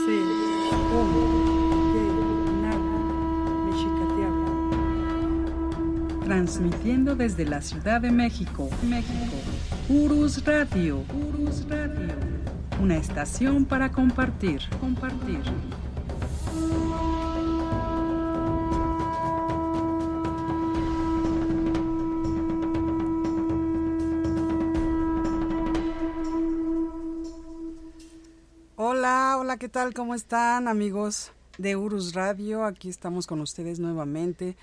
sé cómo, qué, nada, mexicateable. Transmitiendo desde la Ciudad de México, Urus Radio, una estación para compartir. Hola, ¿qué tal? ¿Cómo están, amigos de Urus Radio? Aquí estamos con ustedes nuevamente,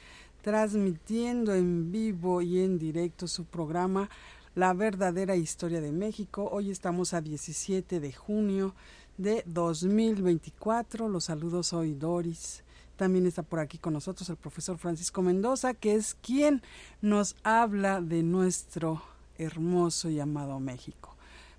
transmitiendo en vivo y en directo su programa La Verdadera Historia de México. Hoy estamos a 17 de junio de 2024. Los saludos, soy Doris. También está por aquí con nosotros el profesor Francisco Mendoza, que es quien nos habla de nuestro hermoso y amado México.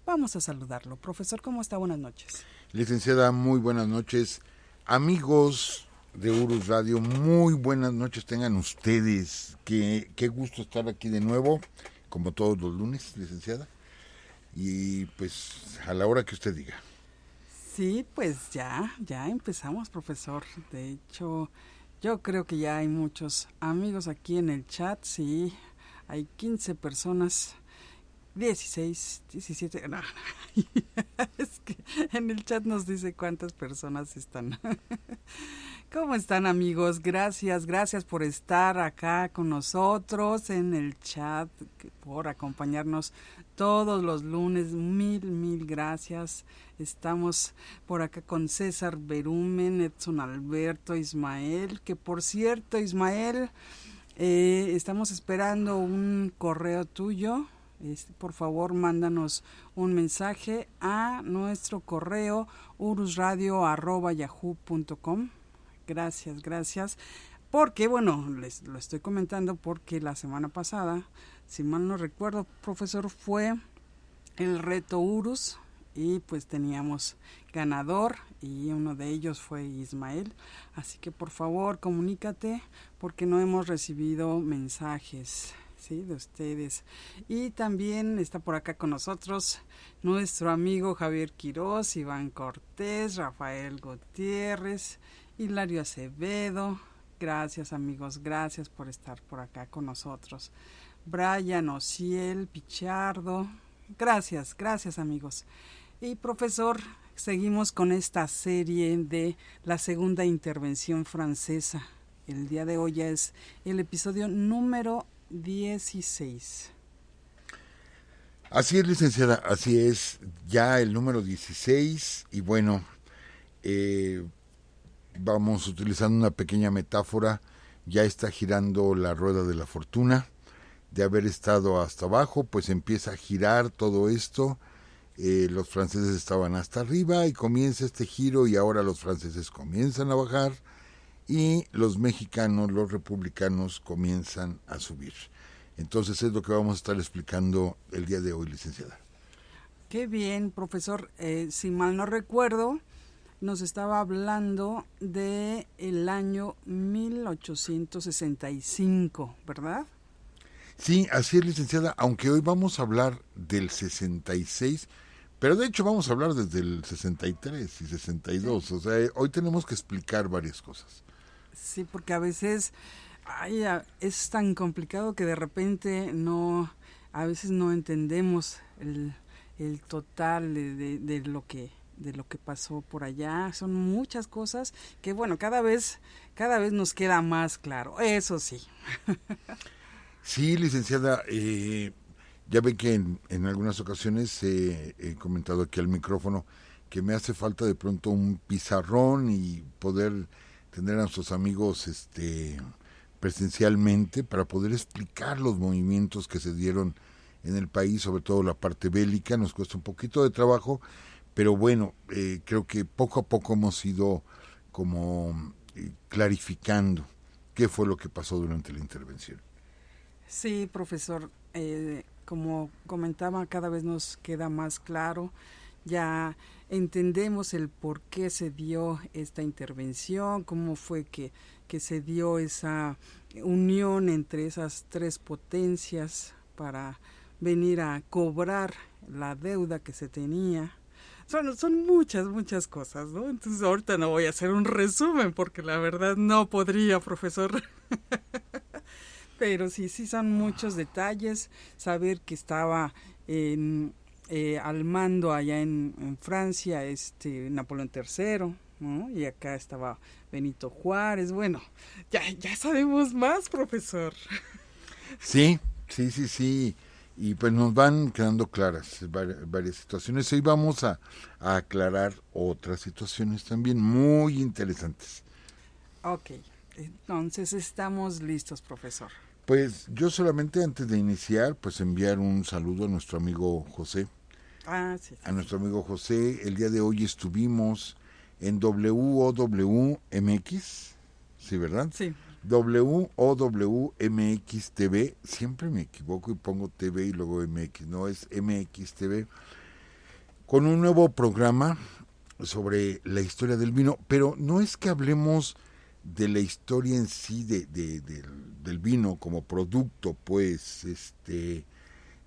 Vamos a saludarlo. Profesor, ¿cómo está? Buenas noches. Licenciada, muy buenas noches. Amigos de Urus Radio, muy buenas noches tengan ustedes. Qué gusto estar aquí de nuevo, como todos los lunes, licenciada. Y pues a la hora que usted diga. Sí, pues ya empezamos, profesor. De hecho, yo creo que ya hay muchos amigos aquí en el chat. Sí, hay 15 personas. 16, 17, no. Es que en el chat nos dice cuántas personas están. ¿Cómo están, amigos? Gracias por estar acá con nosotros en el chat, por acompañarnos todos los lunes. Mil gracias. Estamos por acá con César Berumen, Edson Alberto, Ismael, que por cierto, Ismael, estamos esperando un correo tuyo. Por favor, mándanos un mensaje a nuestro correo urusradio@yahoo.com. Gracias. Porque, bueno, les lo estoy comentando porque la semana pasada, si mal no recuerdo, profesor, fue el reto Urus y pues teníamos ganador y uno de ellos fue Ismael. Así que por favor, comunícate porque no hemos recibido mensajes, sí, de ustedes. Y también está por acá con nosotros nuestro amigo Javier Quirós, Iván Cortés, Rafael Gutiérrez, Hilario Acevedo. Gracias, amigos, gracias por estar por acá con nosotros. Brian Ociel, Pichardo. Gracias, amigos. Y profesor, seguimos con esta serie de la segunda intervención francesa. El día de hoy ya es el episodio número 16. Así es, licenciada, así es, ya el número 16 y bueno, vamos utilizando una pequeña metáfora, ya está girando la rueda de la fortuna, de haber estado hasta abajo, pues empieza a girar todo esto, los franceses estaban hasta arriba y comienza este giro y ahora los franceses comienzan a bajar y los mexicanos, los republicanos comienzan a subir. Entonces es lo que vamos a estar explicando el día de hoy, licenciada. Qué bien, profesor. Si mal no recuerdo, nos estaba hablando de el año 1865, ¿verdad? Sí, así es, licenciada, aunque hoy vamos a hablar del 66, pero de hecho vamos a hablar desde el 63 y 62, ¿sí? O sea, hoy tenemos que explicar varias cosas. Sí, porque a veces es tan complicado que de repente a veces no entendemos el total de lo que pasó por allá. Son muchas cosas que, bueno, cada vez nos queda más claro, eso sí. Sí, licenciada, ya ve que en algunas ocasiones he comentado aquí al micrófono que me hace falta de pronto un pizarrón y poder tener a nuestros amigos presencialmente para poder explicar los movimientos que se dieron en el país, sobre todo la parte bélica. Nos cuesta un poquito de trabajo, pero bueno, creo que poco a poco hemos ido como clarificando qué fue lo que pasó durante la intervención. Sí, profesor, como comentaba, cada vez nos queda más claro. Ya entendemos el por qué se dio esta intervención, cómo fue que se dio esa unión entre esas tres potencias para venir a cobrar la deuda que se tenía. Son muchas cosas, ¿no? Entonces ahorita no voy a hacer un resumen porque la verdad no podría, profesor. Pero sí son muchos detalles. Saber que estaba al mando allá en Francia, Napoleón III, ¿no? Y acá estaba Benito Juárez. Bueno, ya sabemos más, profesor. Sí, sí. Y pues nos van quedando claras varias situaciones. Hoy vamos a aclarar otras situaciones también muy interesantes. Ok, entonces estamos listos, profesor. Pues yo solamente antes de iniciar, pues enviar un saludo a nuestro amigo José. Ah, sí. A nuestro amigo José, el día de hoy estuvimos en WOWMX, ¿sí, verdad? Sí. WOWMX TV, siempre me equivoco y pongo TV y luego MX, no es MX TV, con un nuevo programa sobre la historia del vino, pero no es que hablemos de la historia en sí del vino como producto, pues,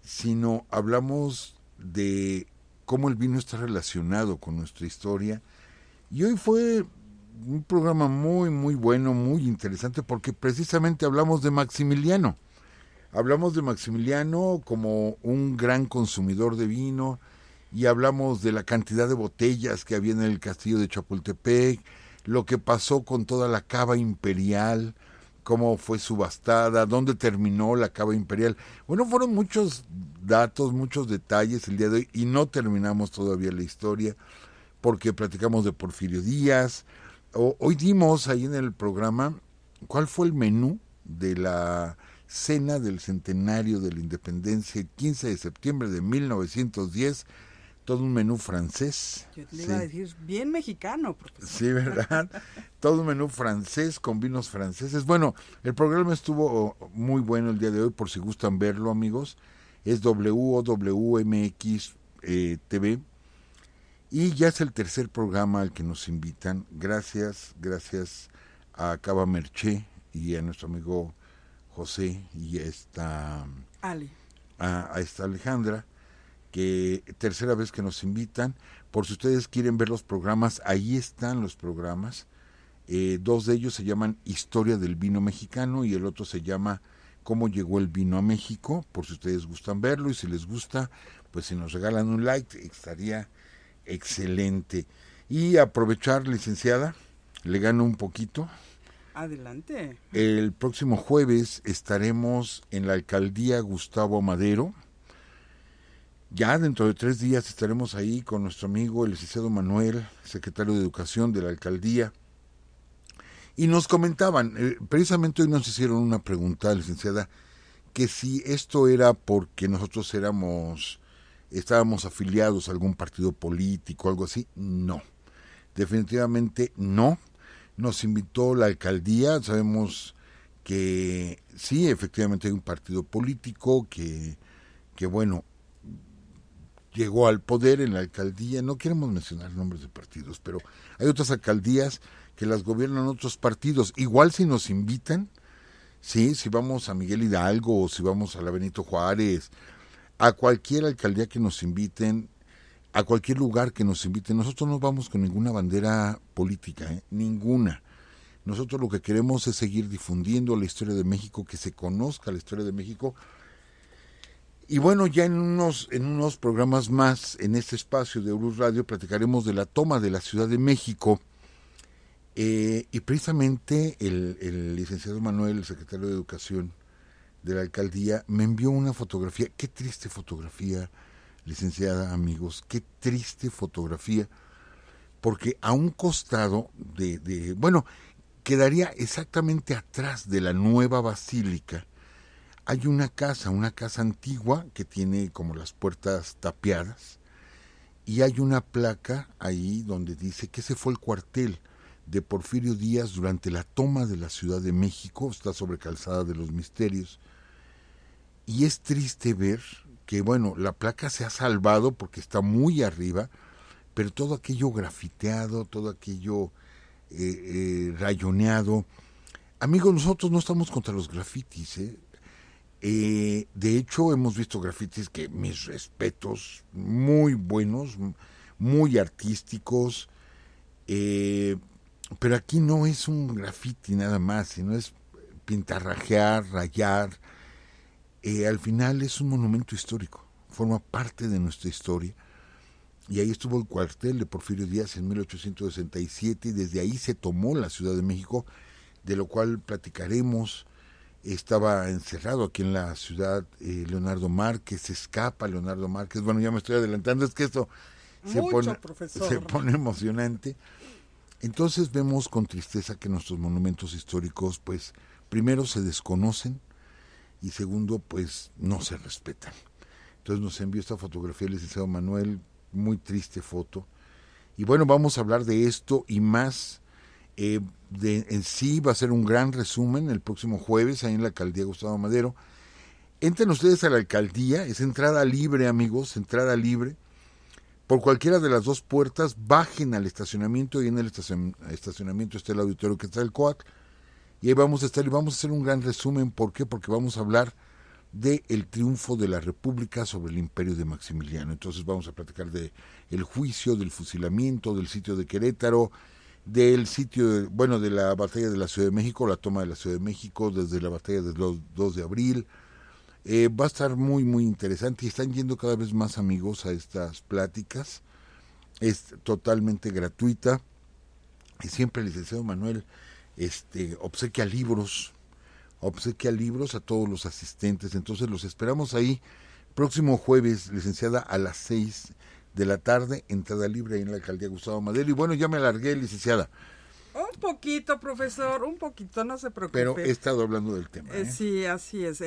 sino hablamos de cómo el vino está relacionado con nuestra historia. Y hoy fue un programa muy bueno, muy interesante, porque precisamente hablamos de Maximiliano. Hablamos de Maximiliano como un gran consumidor de vino y hablamos de la cantidad de botellas que había en el castillo de Chapultepec, lo que pasó con toda la cava imperial, cómo fue subastada, dónde terminó la cava imperial. Bueno, fueron muchos datos, muchos detalles el día de hoy y no terminamos todavía la historia porque platicamos de Porfirio Díaz. Hoy dimos ahí en el programa cuál fue el menú de la cena del centenario de la independencia, el 15 de septiembre de 1910, todo un menú francés. Yo le iba a decir, bien mexicano, profesor. Sí, ¿verdad? Todo un menú francés con vinos franceses. Bueno, el programa estuvo muy bueno el día de hoy, por si gustan verlo, amigos. Es WOWMX TV. Y ya es el tercer programa al que nos invitan. Gracias a Cava Merché y a nuestro amigo José y Ali. A esta Alejandra, que tercera vez que nos invitan. Por si ustedes quieren ver los programas, ahí están los programas. Dos de ellos se llaman Historia del Vino Mexicano y el otro se llama Cómo llegó el vino a México, por si ustedes gustan verlo, y si les gusta, pues si nos regalan un like, estaría excelente. Y aprovechar, licenciada, le gano un poquito. Adelante. El próximo jueves estaremos en la alcaldía Gustavo Madero. Ya dentro de 3 días estaremos ahí con nuestro amigo el licenciado Manuel, secretario de Educación de la alcaldía. Y nos comentaban, precisamente hoy nos hicieron una pregunta, licenciada, que si esto era porque nosotros estábamos afiliados a algún partido político, algo así. No, definitivamente no. Nos invitó la alcaldía, sabemos que sí, efectivamente hay un partido político que bueno, llegó al poder en la alcaldía. No queremos mencionar nombres de partidos, pero hay otras alcaldías que las gobiernan otros partidos. Igual si nos invitan, sí, si vamos a Miguel Hidalgo o si vamos a la Benito Juárez, a cualquier alcaldía que nos inviten, a cualquier lugar que nos inviten, nosotros no vamos con ninguna bandera política, ninguna. Nosotros lo que queremos es seguir difundiendo la historia de México, que se conozca la historia de México. Y bueno, ya en unos programas más, en este espacio de Urus Radio, platicaremos de la toma de la Ciudad de México. Y precisamente el licenciado Manuel, el secretario de Educación de la alcaldía, me envió una fotografía. Qué triste fotografía, licenciada, amigos, qué triste fotografía, porque a un costado bueno, quedaría exactamente atrás de la nueva basílica, hay una casa antigua que tiene como las puertas tapiadas, y hay una placa ahí donde dice que ese fue el cuartel de Porfirio Díaz durante la toma de la Ciudad de México, está sobre Calzada de los Misterios. Y es triste ver que, bueno, la placa se ha salvado porque está muy arriba, pero todo aquello grafiteado, todo aquello rayoneado. Amigos, nosotros no estamos contra los grafitis, de hecho, hemos visto grafitis que mis respetos, muy buenos, muy artísticos, pero aquí no es un graffiti nada más, sino es pintarrajear, rayar. Al final es un monumento histórico, forma parte de nuestra historia. Y ahí estuvo el cuartel de Porfirio Díaz en 1867 y desde ahí se tomó la Ciudad de México, de lo cual platicaremos. Estaba encerrado aquí en la ciudad Leonardo Márquez, se escapa Leonardo Márquez. Bueno, ya me estoy adelantando, es que esto se pone emocionante. Entonces vemos con tristeza que nuestros monumentos históricos, pues, primero se desconocen y segundo, pues, no se respetan. Entonces nos envió esta fotografía el licenciado Manuel, muy triste foto. Y bueno, vamos a hablar de esto y más. En sí va a ser un gran resumen el próximo jueves ahí en la alcaldía Gustavo Madero. Entren ustedes a la alcaldía, es entrada libre, amigos, entrada libre. Por cualquiera de las dos puertas, bajen al estacionamiento y en el estacionamiento está el auditorio que está el COAC. Y ahí vamos a estar y vamos a hacer un gran resumen. ¿Por qué? Porque vamos a hablar del triunfo de la República sobre el imperio de Maximiliano. Entonces vamos a platicar de el juicio, del fusilamiento, del sitio de Querétaro, del sitio, de la batalla de la Ciudad de México, la toma de la Ciudad de México, desde la batalla del 2 de abril. Va a estar muy, muy interesante y están yendo cada vez más amigos a estas pláticas. Es totalmente gratuita y siempre el licenciado Manuel obsequia libros a todos los asistentes. Entonces los esperamos ahí próximo jueves, licenciada, a las 6 de la tarde, entrada libre ahí en la alcaldía Gustavo Madero. Y bueno, ya me alargué, licenciada. Un poquito, profesor, un poquito, no se preocupe. Pero he estado hablando del tema. Sí, así es.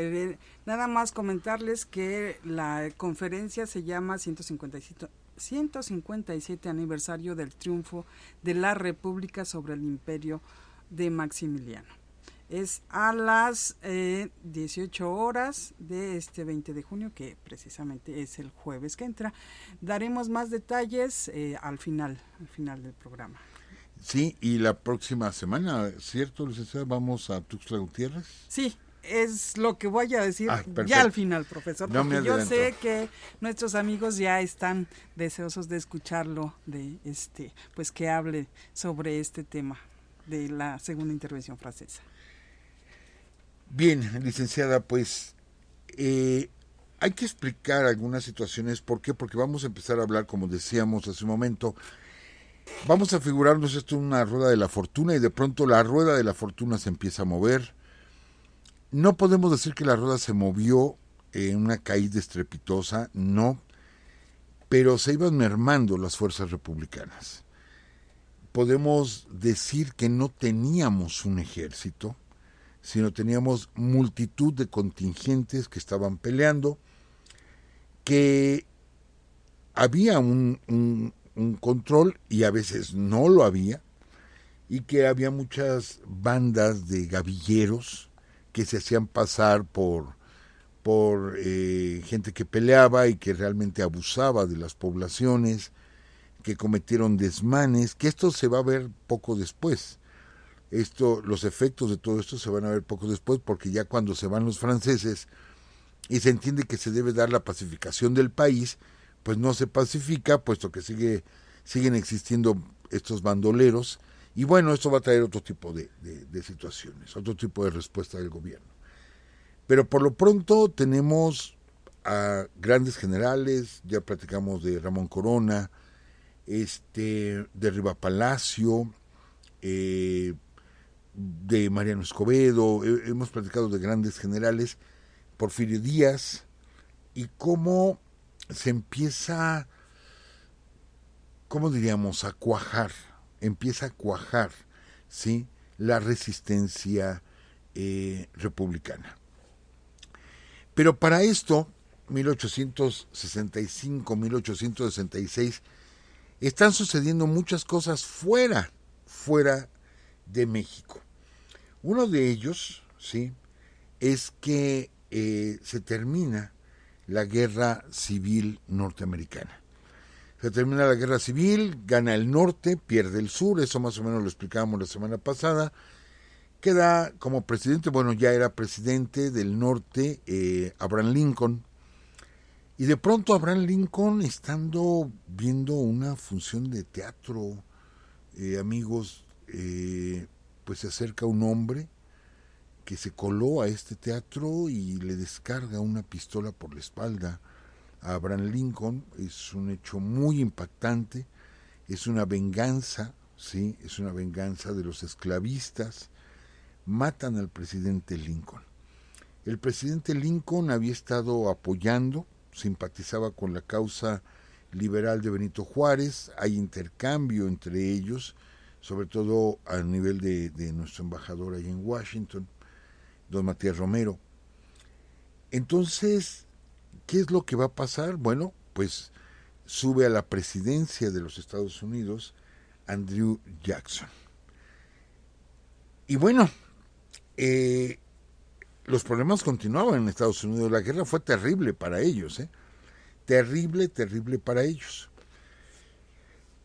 Nada más comentarles que la conferencia se llama 157 aniversario del triunfo de la República sobre el imperio de Maximiliano. Es a las 18 horas de este 20 de junio, que precisamente es el jueves que entra. Daremos más detalles al final del programa. Sí, y la próxima semana, ¿cierto, licenciada? ¿Vamos a Tuxtla Gutiérrez? Sí, es lo que voy a decir ya al final, profesor, porque yo sé que nuestros amigos ya están deseosos de escucharlo, pues que hable sobre este tema de la segunda intervención francesa. Bien, licenciada, pues hay que explicar algunas situaciones. ¿Por qué? Porque vamos a empezar a hablar, como decíamos hace un momento, vamos a figurarnos esto en una rueda de la fortuna y de pronto la rueda de la fortuna se empieza a mover. No podemos decir que la rueda se movió en una caída estrepitosa, no, pero se iban mermando las fuerzas republicanas. Podemos decir que no teníamos un ejército, sino teníamos multitud de contingentes que estaban peleando, que había un control y a veces no lo había, y que había muchas bandas de gavilleros que se hacían pasar por gente que peleaba y que realmente abusaba de las poblaciones, que cometieron desmanes, que esto se va a ver poco después. Los efectos de todo esto se van a ver poco después, porque ya cuando se van los franceses y se entiende que se debe dar la pacificación del país, pues no se pacifica, puesto que siguen existiendo estos bandoleros, y bueno, esto va a traer otro tipo de situaciones, otro tipo de respuesta del gobierno. Pero por lo pronto tenemos a grandes generales, ya platicamos de Ramón Corona, de Riva Palacio, de Mariano Escobedo, hemos platicado de grandes generales, Porfirio Díaz, y cómo se empieza, ¿cómo diríamos?, empieza a cuajar, ¿sí?, la resistencia republicana. Pero para esto, 1865, 1866, están sucediendo muchas cosas fuera de México. Uno de ellos, ¿sí?, es que se termina la guerra civil norteamericana. Se termina la guerra civil, gana el norte, pierde el sur, eso más o menos lo explicábamos la semana pasada. Queda como presidente, bueno, ya era presidente del norte, Abraham Lincoln, Y de pronto Abraham Lincoln, estando viendo una función de teatro, amigos, pues se acerca un hombre que se coló a este teatro y le descarga una pistola por la espalda a Abraham Lincoln. Es un hecho muy impactante, es una venganza, ¿sí? Es una venganza de los esclavistas. Matan al presidente Lincoln. El presidente Lincoln había estado apoyando, simpatizaba con la causa liberal de Benito Juárez, hay intercambio entre ellos, sobre todo a nivel de nuestro embajador ahí en Washington, don Matías Romero. Entonces, ¿qué es lo que va a pasar? Bueno, pues sube a la presidencia de los Estados Unidos Andrew Jackson. Y bueno, los problemas continuaban en Estados Unidos. La guerra fue terrible para ellos, terrible, terrible para ellos.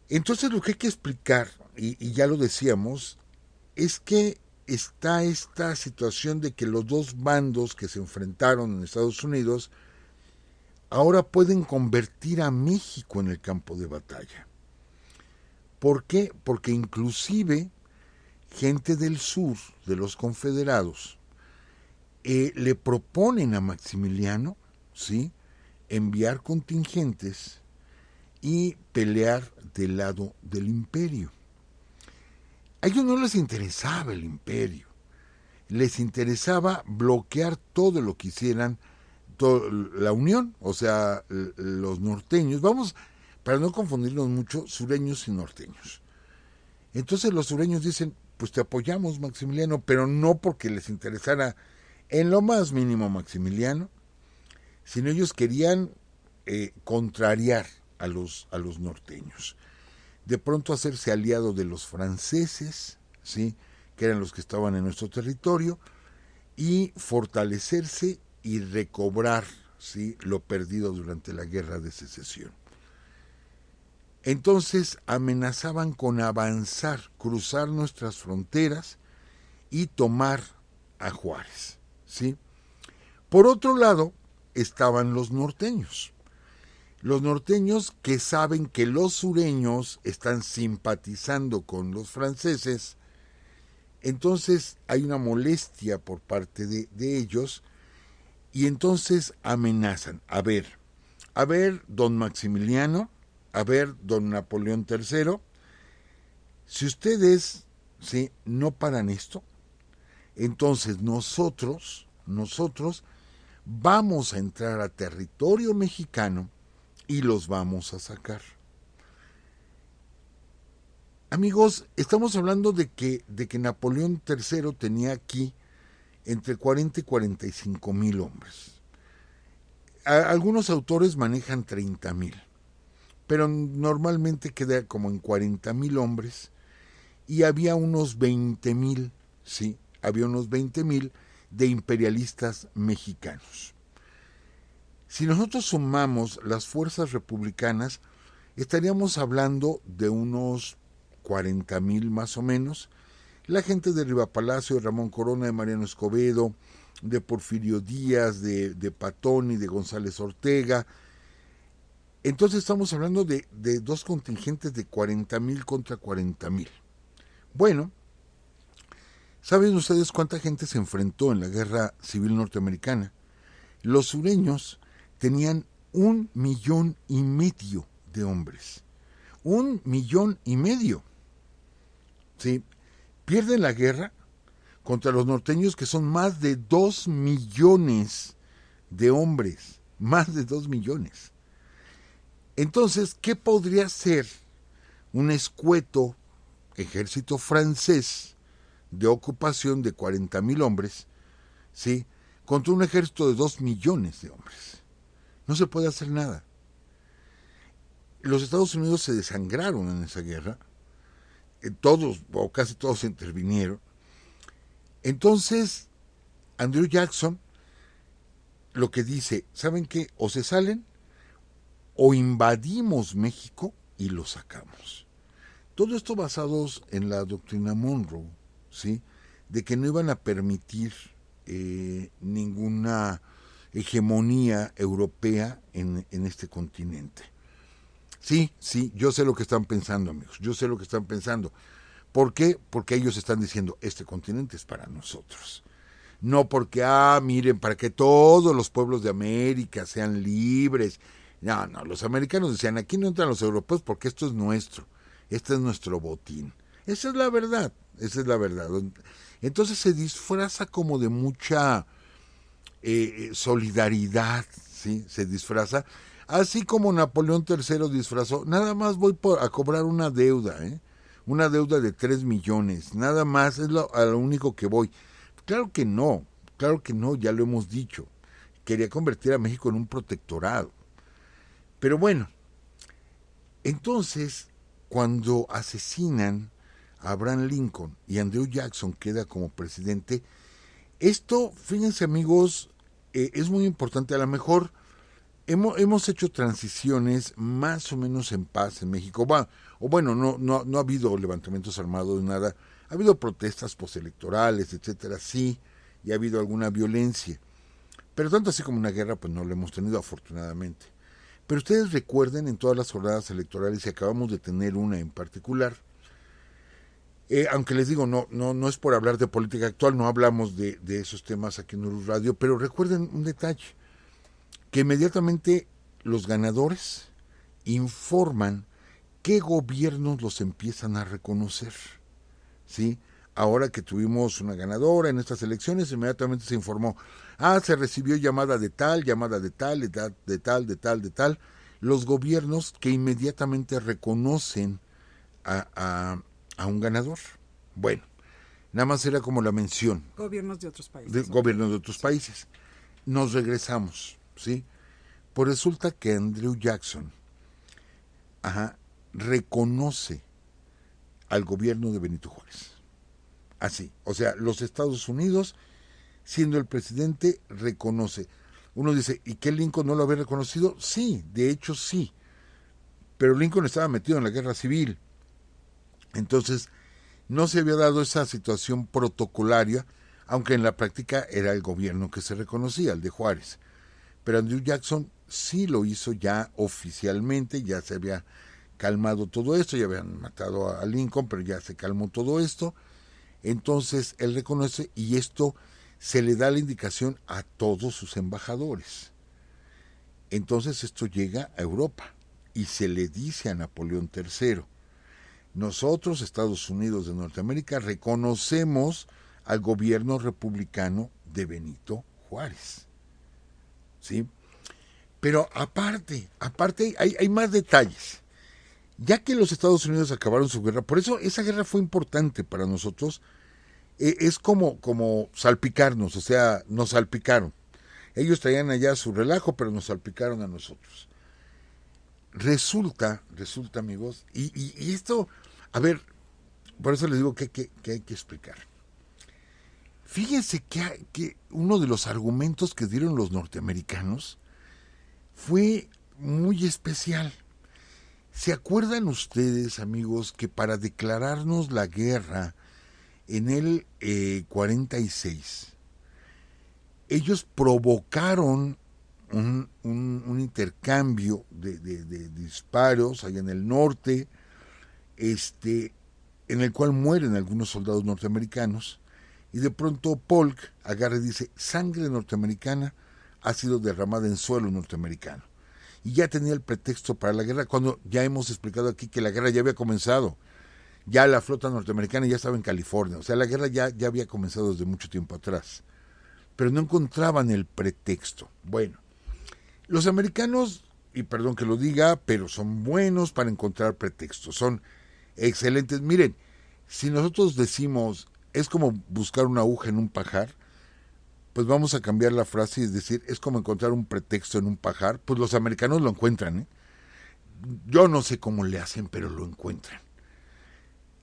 Entonces lo que hay que explicar, y ya lo decíamos, es que está esta situación de que los dos bandos que se enfrentaron en Estados Unidos ahora pueden convertir a México en el campo de batalla. ¿Por qué? Porque inclusive gente del sur, de los confederados, le proponen a Maximiliano, ¿sí?, enviar contingentes y pelear del lado del imperio. A ellos no les interesaba el imperio, les interesaba bloquear todo lo que hicieran la Unión, o sea, los norteños. Vamos, para no confundirnos mucho, sureños y norteños. Entonces los sureños dicen, pues te apoyamos, Maximiliano, pero no porque les interesara en lo más mínimo Maximiliano, sino ellos querían contrariar a los norteños. De pronto hacerse aliado de los franceses, ¿sí?, que eran los que estaban en nuestro territorio, y fortalecerse y recobrar, ¿sí?, lo perdido durante la Guerra de Secesión. Entonces amenazaban con avanzar, cruzar nuestras fronteras y tomar a Juárez, ¿sí? Por otro lado, estaban los norteños. Los norteños que saben que los sureños están simpatizando con los franceses, entonces hay una molestia por parte de ellos, y entonces amenazan. A ver, don Maximiliano, a ver, don Napoleón III, si ustedes, ¿sí?, no paran esto, entonces nosotros vamos a entrar a territorio mexicano y los vamos a sacar. Amigos, estamos hablando de que Napoleón III tenía aquí entre 40 y 45 mil hombres. Algunos autores manejan 30 mil, pero normalmente queda como en 40 mil hombres, y había unos 20 mil, sí, había unos 20 mil de imperialistas mexicanos. Si nosotros sumamos las fuerzas republicanas, estaríamos hablando de unos 40 mil más o menos. La gente de Rivapalacio, de Ramón Corona, de Mariano Escobedo, de Porfirio Díaz, de Patón y de González Ortega. Entonces estamos hablando de dos contingentes de 40 mil contra 40 mil. Bueno, ¿saben ustedes cuánta gente se enfrentó en la Guerra Civil Norteamericana? Los sureños tenían 1,5 millones de hombres. 1,5 millones. ¿Sí? Pierden la guerra contra los norteños, que son más de 2 millones de hombres. Más de 2 millones. Entonces, ¿qué podría ser un escueto ejército francés de ocupación de 40 mil hombres, ¿sí?, contra un ejército de 2 millones de hombres? No se puede hacer nada. Los Estados Unidos se desangraron en esa guerra, todos o casi todos intervinieron. Entonces, Andrew Jackson lo que dice, ¿saben qué? O se salen o invadimos México y lo sacamos. Todo esto basados en la doctrina Monroe, ¿sí?, de que no iban a permitir ninguna hegemonía europea en este continente. Sí, yo sé lo que están pensando, amigos, yo sé lo que están pensando. ¿Por qué? Porque ellos están diciendo, este continente es para nosotros. No porque, miren, para que todos los pueblos de América sean libres. No, los americanos decían, aquí no entran los europeos porque esto es nuestro, este es nuestro botín. Esa es la verdad, esa es la verdad. Entonces se disfraza como de mucha solidaridad, ¿sí? Se disfraza, así como Napoleón III disfrazó, nada más voy a cobrar una deuda, una deuda de 3 millones, nada más, es a lo único que voy. Claro que no, ya lo hemos dicho. Quería convertir a México en un protectorado. Pero bueno, entonces, cuando asesinan a Abraham Lincoln y Andrew Jackson queda como presidente, esto, fíjense amigos, es muy importante. A lo mejor hemos hecho transiciones más o menos en paz en México. No ha habido levantamientos armados, nada. Ha habido protestas postelectorales, etcétera, sí, y ha habido alguna violencia. Pero tanto así como una guerra, pues no lo hemos tenido, afortunadamente. Pero ustedes recuerden en todas las jornadas electorales, y acabamos de tener una en particular, aunque les digo, no es por hablar de política actual, no hablamos de esos temas aquí en Urus Radio, pero recuerden un detalle, que inmediatamente los ganadores informan qué gobiernos los empiezan a reconocer, ¿sí? Ahora que tuvimos una ganadora en estas elecciones, inmediatamente se informó, se recibió llamada de tal, de tal, los gobiernos que inmediatamente reconocen a un ganador. Bueno, nada más era como la mención. Gobiernos de otros países. Gobiernos de otros países. Nos regresamos, ¿sí? Pues resulta que Andrew Jackson reconoce al gobierno de Benito Juárez. Así, o sea, los Estados Unidos, siendo el presidente, reconoce. Uno dice, ¿y qué Lincoln no lo había reconocido? Sí, de hecho sí, pero Lincoln estaba metido en la guerra civil. Entonces, no se había dado esa situación protocolaria, aunque en la práctica era el gobierno que se reconocía, el de Juárez. Pero Andrew Jackson sí lo hizo ya oficialmente, ya se había calmado todo esto, ya habían matado a Lincoln, pero ya se calmó todo esto. Entonces él reconoce, y esto se le da la indicación a todos sus embajadores. Entonces esto llega a Europa y se le dice a Napoleón III, nosotros, Estados Unidos de Norteamérica, reconocemos al gobierno republicano de Benito Juárez. ¿Sí? Pero aparte hay más detalles. Ya que los Estados Unidos acabaron su guerra, por eso esa guerra fue importante para nosotros, es como salpicarnos, o sea, nos salpicaron. Ellos traían allá su relajo, pero nos salpicaron a nosotros. Resulta amigos, y esto, a ver, por eso les digo que hay que explicar. Fíjense que uno de los argumentos que dieron los norteamericanos fue muy especial. ¿Se acuerdan ustedes, amigos, que para declararnos la guerra en el 46, ellos provocaron un intercambio de disparos allá en el norte, en el cual mueren algunos soldados norteamericanos, y de pronto Polk agarra y dice, sangre norteamericana ha sido derramada en suelo norteamericano. Y ya tenía el pretexto para la guerra, cuando ya hemos explicado aquí que la guerra ya había comenzado. Ya la flota norteamericana ya estaba en California, o sea, la guerra ya había comenzado desde mucho tiempo atrás. Pero no encontraban el pretexto. Bueno, los americanos, y perdón que lo diga, pero son buenos para encontrar pretextos, son excelentes. Miren, si nosotros decimos, es como buscar una aguja en un pajar, pues vamos a cambiar la frase y decir, es como encontrar un pretexto en un pajar, pues los americanos lo encuentran, ¿eh? Yo no sé cómo le hacen, pero lo encuentran.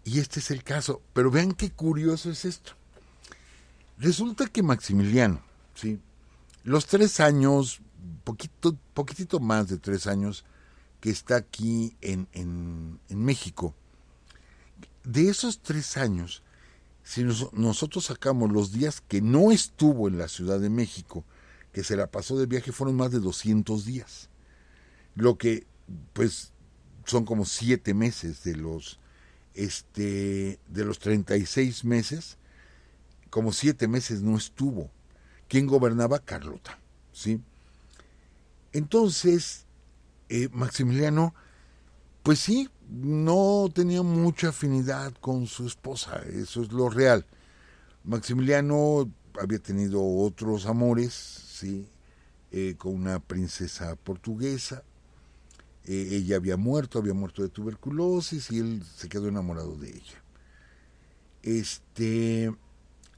Y este es el caso, pero vean qué curioso es esto. Resulta que Maximiliano, ¿sí? Los 3 años, poquitito más de 3 años que está aquí en México, de esos 3 años, si nosotros sacamos los días que no estuvo en la Ciudad de México, que se la pasó de viaje fueron más de 200 días, lo que pues son como 7 meses de los 36 meses, como 7 meses no estuvo. ¿Quién gobernaba? Carlota, ¿sí? Entonces, Maximiliano, pues sí, no tenía mucha afinidad con su esposa, eso es lo real. Maximiliano había tenido otros amores, sí, con una princesa portuguesa. Ella había muerto de tuberculosis y él se quedó enamorado de ella.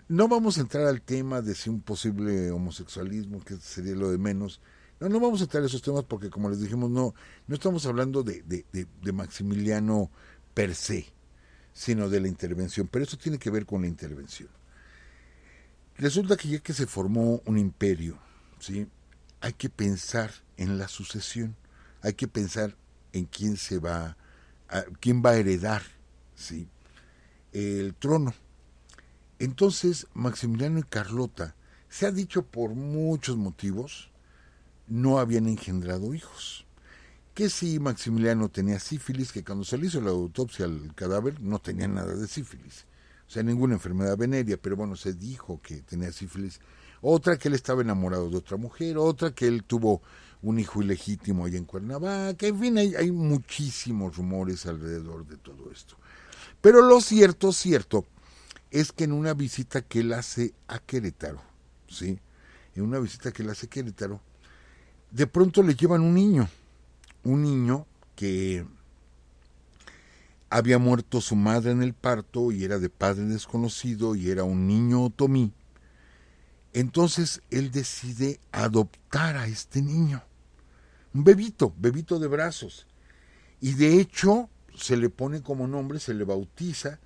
No vamos a entrar al tema de si un posible homosexualismo, que sería lo de menos. No vamos a entrar a esos temas porque, como les dijimos, no estamos hablando de Maximiliano per se, sino de la intervención. Pero eso tiene que ver con la intervención. Resulta que ya que se formó un imperio, ¿sí?, hay que pensar en la sucesión, hay que pensar en quién va a heredar, ¿sí?, el trono. Entonces, Maximiliano y Carlota, se ha dicho por muchos motivos, no habían engendrado hijos. Que si Maximiliano tenía sífilis, que cuando se le hizo la autopsia al cadáver no tenía nada de sífilis, o sea, ninguna enfermedad venérea, pero bueno, se dijo que tenía sífilis. Otra, que él estaba enamorado de otra mujer. Otra, que él tuvo un hijo ilegítimo allá en Cuernavaca. En fin, hay muchísimos rumores alrededor de todo esto. Pero lo cierto es que en una visita que él hace a Querétaro, ¿sí?, de pronto le llevan un niño que había muerto su madre en el parto y era de padre desconocido y era un niño otomí. Entonces él decide adoptar a este niño, un bebito de brazos, y de hecho se le pone como nombre, se le bautiza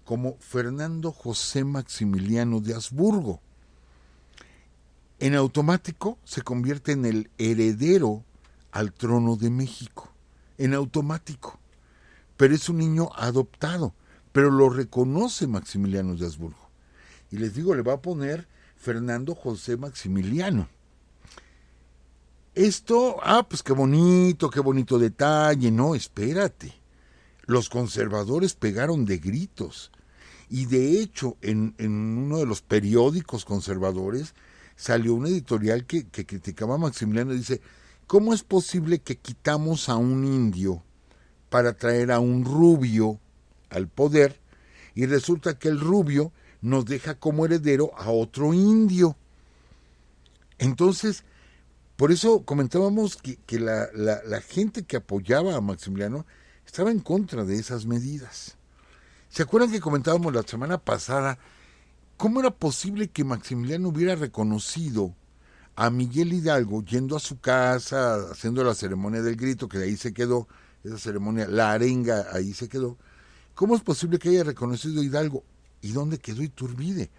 como Fernando José Maximiliano de Habsburgo. En automático se convierte en el heredero al trono de México, en automático. Pero es un niño adoptado, pero lo reconoce Maximiliano de Habsburgo. Y les digo, le va a poner Fernando José Maximiliano. Esto, pues qué bonito detalle. No, espérate. Los conservadores pegaron de gritos. Y de hecho, en uno de los periódicos conservadores salió un editorial que criticaba a Maximiliano y dice, ¿cómo es posible que quitamos a un indio para traer a un rubio al poder y resulta que el rubio nos deja como heredero a otro indio? Entonces, por eso comentábamos que la gente que apoyaba a Maximiliano estaba en contra de esas medidas. ¿Se acuerdan que comentábamos la semana pasada cómo era posible que Maximiliano hubiera reconocido a Miguel Hidalgo yendo a su casa, haciendo la ceremonia del grito, que de ahí se quedó, esa ceremonia, la arenga, ahí se quedó? ¿Cómo es posible que haya reconocido a Hidalgo? ¿Y dónde quedó Iturbide?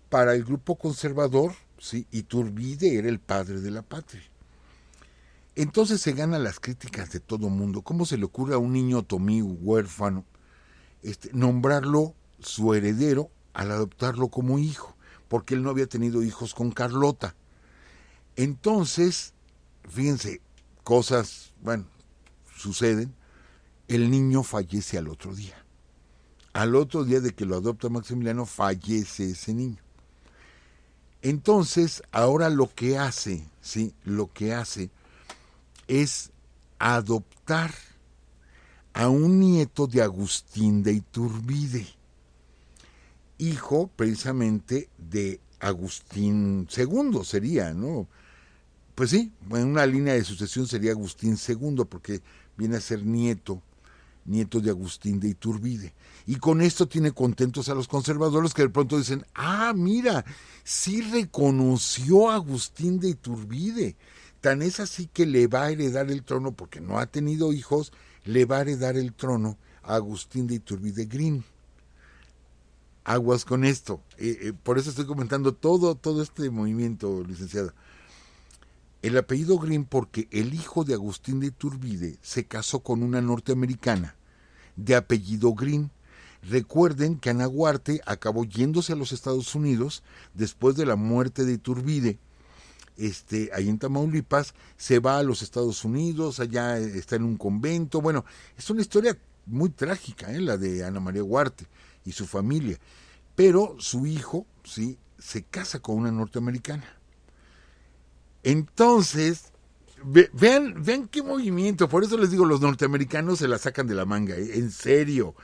Para el grupo conservador, sí, Iturbide era el padre de la patria. Entonces se ganan las críticas de todo mundo. ¿Cómo se le ocurre a un niño otomí huérfano nombrarlo su heredero al adoptarlo como hijo? Porque él no había tenido hijos con Carlota. Entonces, fíjense, cosas, suceden. El niño fallece al otro día. Al otro día de que lo adopta Maximiliano, fallece ese niño. Entonces, ahora lo que hace es adoptar a un nieto de Agustín de Iturbide, hijo precisamente de Agustín II sería, ¿no? Pues sí, en una línea de sucesión sería Agustín II, porque viene a ser nieto de Agustín de Iturbide. Y con esto tiene contentos a los conservadores que de pronto dicen, mira, sí reconoció a Agustín de Iturbide. Tan es así que le va a heredar el trono, porque no ha tenido hijos, le va a heredar el trono a Agustín de Iturbide Green. Aguas con esto. Por eso estoy comentando todo este movimiento, licenciada. El apellido Green porque el hijo de Agustín de Iturbide se casó con una norteamericana de apellido Green. Recuerden que Ana Huarte acabó yéndose a los Estados Unidos después de la muerte de Iturbide ahí en Tamaulipas, se va a los Estados Unidos, allá está en un convento. Bueno, es una historia muy trágica, la de Ana María Huarte y su familia. Pero su hijo, sí, se casa con una norteamericana. Entonces, vean qué movimiento. Por eso les digo, los norteamericanos se la sacan de la manga, en serio.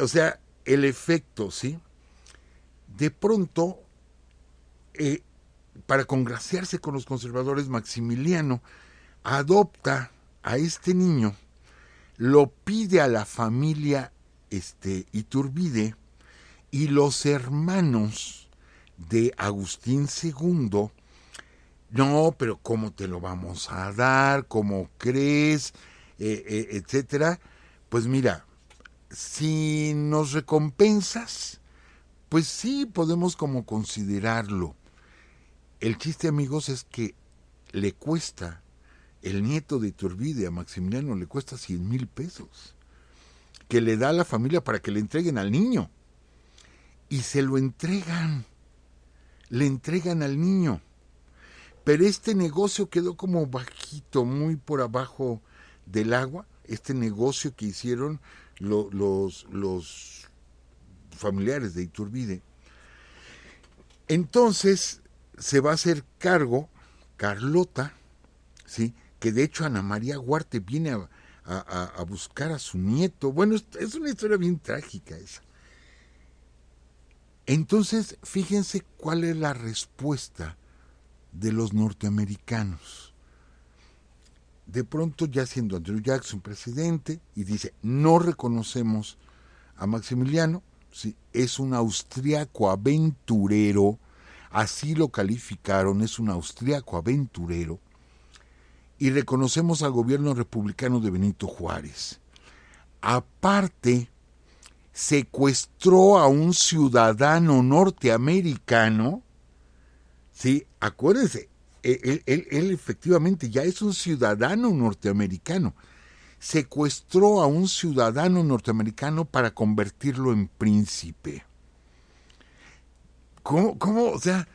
O sea, el efecto, ¿sí? De pronto, para congraciarse con los conservadores, Maximiliano adopta a este niño, lo pide a la familia Iturbide, y los hermanos de Agustín II, no, pero ¿cómo te lo vamos a dar? ¿Cómo crees? Etcétera. Pues mira, si nos recompensas, pues sí, podemos como considerarlo. El chiste, amigos, es que le cuesta, el nieto de Iturbide a Maximiliano le cuesta 100,000 pesos, que le da a la familia para que le entreguen al niño. Y se lo entregan, le entregan al niño. Pero este negocio quedó como bajito, muy por abajo del agua, este negocio que hicieron los familiares de Iturbide. Entonces se va a hacer cargo Carlota, ¿sí? Que de hecho Ana María Huarte viene a buscar a su nieto. Bueno, es una historia bien trágica esa. Entonces, fíjense cuál es la respuesta de los norteamericanos. De pronto, ya siendo Andrew Jackson presidente, y dice, no reconocemos a Maximiliano, ¿sí? Es un austriaco aventurero, así lo calificaron, es un austriaco aventurero, y reconocemos al gobierno republicano de Benito Juárez. Aparte, secuestró a un ciudadano norteamericano, ¿sí? Acuérdense, él efectivamente ya es un ciudadano norteamericano. Secuestró a un ciudadano norteamericano para convertirlo en príncipe. ¿Cómo? O sea,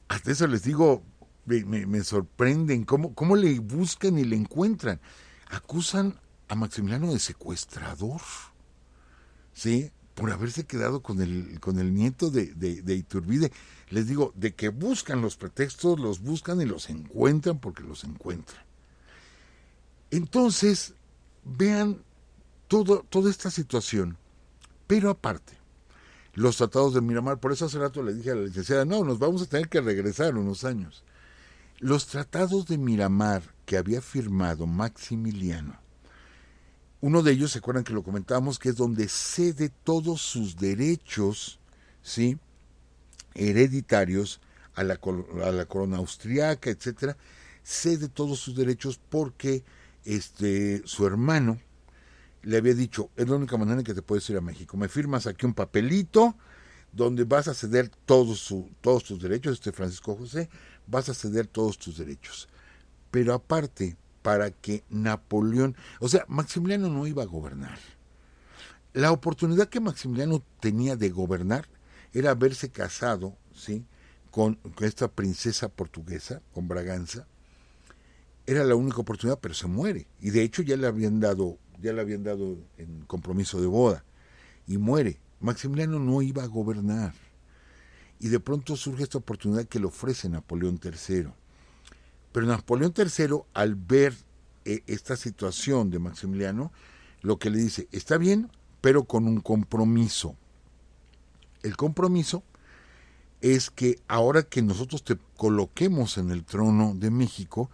hasta eso les digo, me sorprenden. ¿Cómo le buscan y le encuentran? Acusan a Maximiliano de secuestrador, ¿sí? Por haberse quedado con el nieto de Iturbide. Les digo, de que buscan los pretextos, los buscan y los encuentran porque los encuentran. Entonces, vean toda esta situación. Pero aparte, los tratados de Miramar, por eso hace rato le dije a la licenciada, no, nos vamos a tener que regresar unos años. Los tratados de Miramar que había firmado Maximiliano, uno de ellos, ¿se acuerdan que lo comentábamos? Que es donde cede todos sus derechos, ¿sí? Hereditarios a la corona austriaca, etcétera. Cede todos sus derechos porque su hermano le había dicho, es la única manera en que te puedes ir a México. Me firmas aquí un papelito donde vas a ceder todos tus derechos, Francisco José, vas a ceder todos tus derechos. Pero aparte, para que Napoleón, o sea, Maximiliano no iba a gobernar. La oportunidad que Maximiliano tenía de gobernar era haberse casado, ¿sí? con esta princesa portuguesa, con Braganza. Era la única oportunidad, pero se muere. Y de hecho ya le habían dado en compromiso de boda. Y muere. Maximiliano no iba a gobernar. Y de pronto surge esta oportunidad que le ofrece Napoleón III. Pero Napoleón III, al ver esta situación de Maximiliano, lo que le dice, está bien, pero con un compromiso. El compromiso es que ahora que nosotros te coloquemos en el trono de México,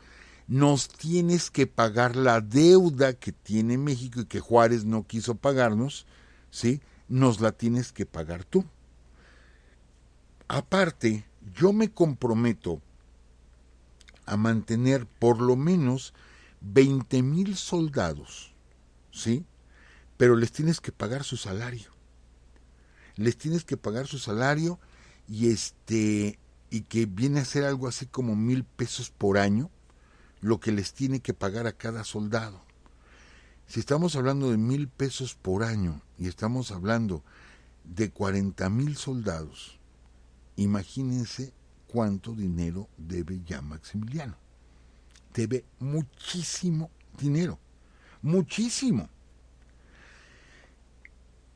nos tienes que pagar la deuda que tiene México y que Juárez no quiso pagarnos, ¿sí? Nos la tienes que pagar tú. Aparte, yo me comprometo a mantener por lo menos 20,000 soldados, ¿sí? Pero les tienes que pagar su salario. Les tienes que pagar su salario y que viene a ser algo así como 1,000 pesos por año, lo que les tiene que pagar a cada soldado. Si estamos hablando de 1,000 pesos por año y estamos hablando de 40,000 soldados, imagínense cuánto dinero debe ya Maximiliano. Debe muchísimo dinero, muchísimo.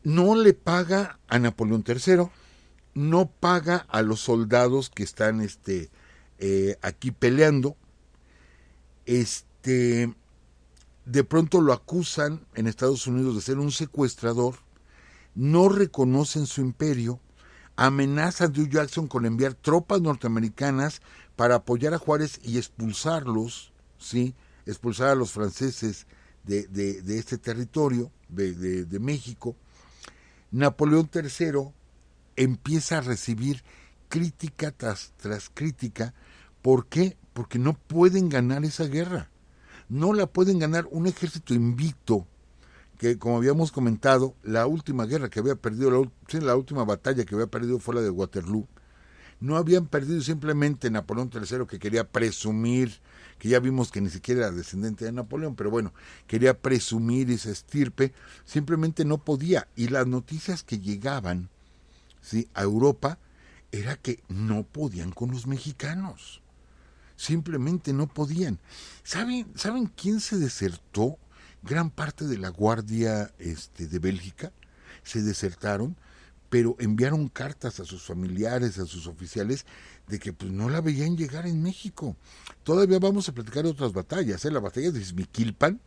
No le paga a Napoleón III, no paga a los soldados que están aquí peleando. De pronto lo acusan en Estados Unidos de ser un secuestrador, no reconocen su imperio, amenazan a Andrew Jackson con enviar tropas norteamericanas para apoyar a Juárez y expulsarlos, ¿sí? Expulsar a los franceses de este territorio, de México. Napoleón III empieza a recibir crítica tras crítica. ¿Por qué? Porque no pueden ganar esa guerra. No la pueden ganar. Un ejército invicto, que como habíamos comentado, la última guerra que había perdido, la última batalla que había perdido fue la de Waterloo. No habían perdido simplemente Napoleón III, que quería presumir, que ya vimos que ni siquiera era descendiente de Napoleón, pero bueno, quería presumir esa estirpe, simplemente no podía. Y las noticias que llegaban, ¿sí?, a Europa era que no podían con los mexicanos. Simplemente no podían. ¿Saben quién se desertó? Gran parte de la guardia de Bélgica se desertaron, pero enviaron cartas a sus familiares, a sus oficiales, de que pues no la veían llegar en México. Todavía vamos a platicar de otras batallas, la batalla de Izmiquilpan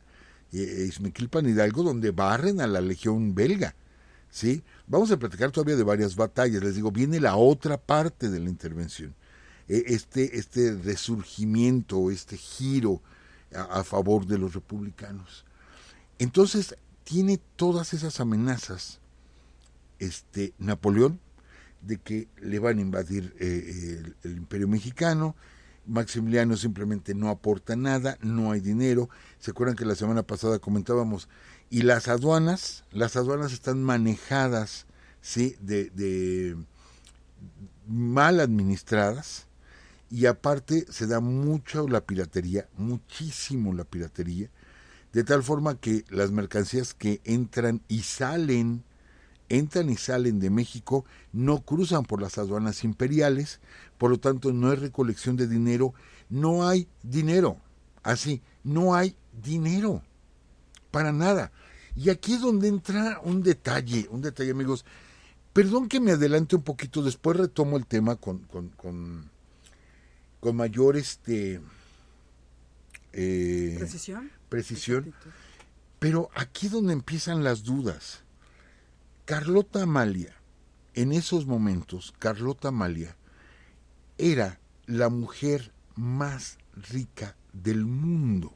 Hidalgo, donde barren a la legión belga, ¿sí? Vamos a platicar todavía de varias batallas. Les digo, viene la otra parte de la intervención. Este resurgimiento, este giro a favor de los republicanos. Entonces, tiene todas esas amenazas Napoleón de que le van a invadir el Imperio Mexicano. Maximiliano simplemente no aporta nada, no hay dinero. ¿Se acuerdan que la semana pasada comentábamos? Y las aduanas están manejadas, ¿sí?, de mal administradas, y aparte se da mucho la piratería, muchísimo la piratería, de tal forma que las mercancías que entran y salen de México no cruzan por las aduanas imperiales, por lo tanto no hay recolección de dinero, no hay dinero, así, no hay dinero, para nada. Y aquí es donde entra un detalle, amigos. Perdón que me adelante un poquito, después retomo el tema con mayor precisión, pero aquí es donde empiezan las dudas. Carlota Amalia, en esos momentos, Carlota Amalia era la mujer más rica del mundo.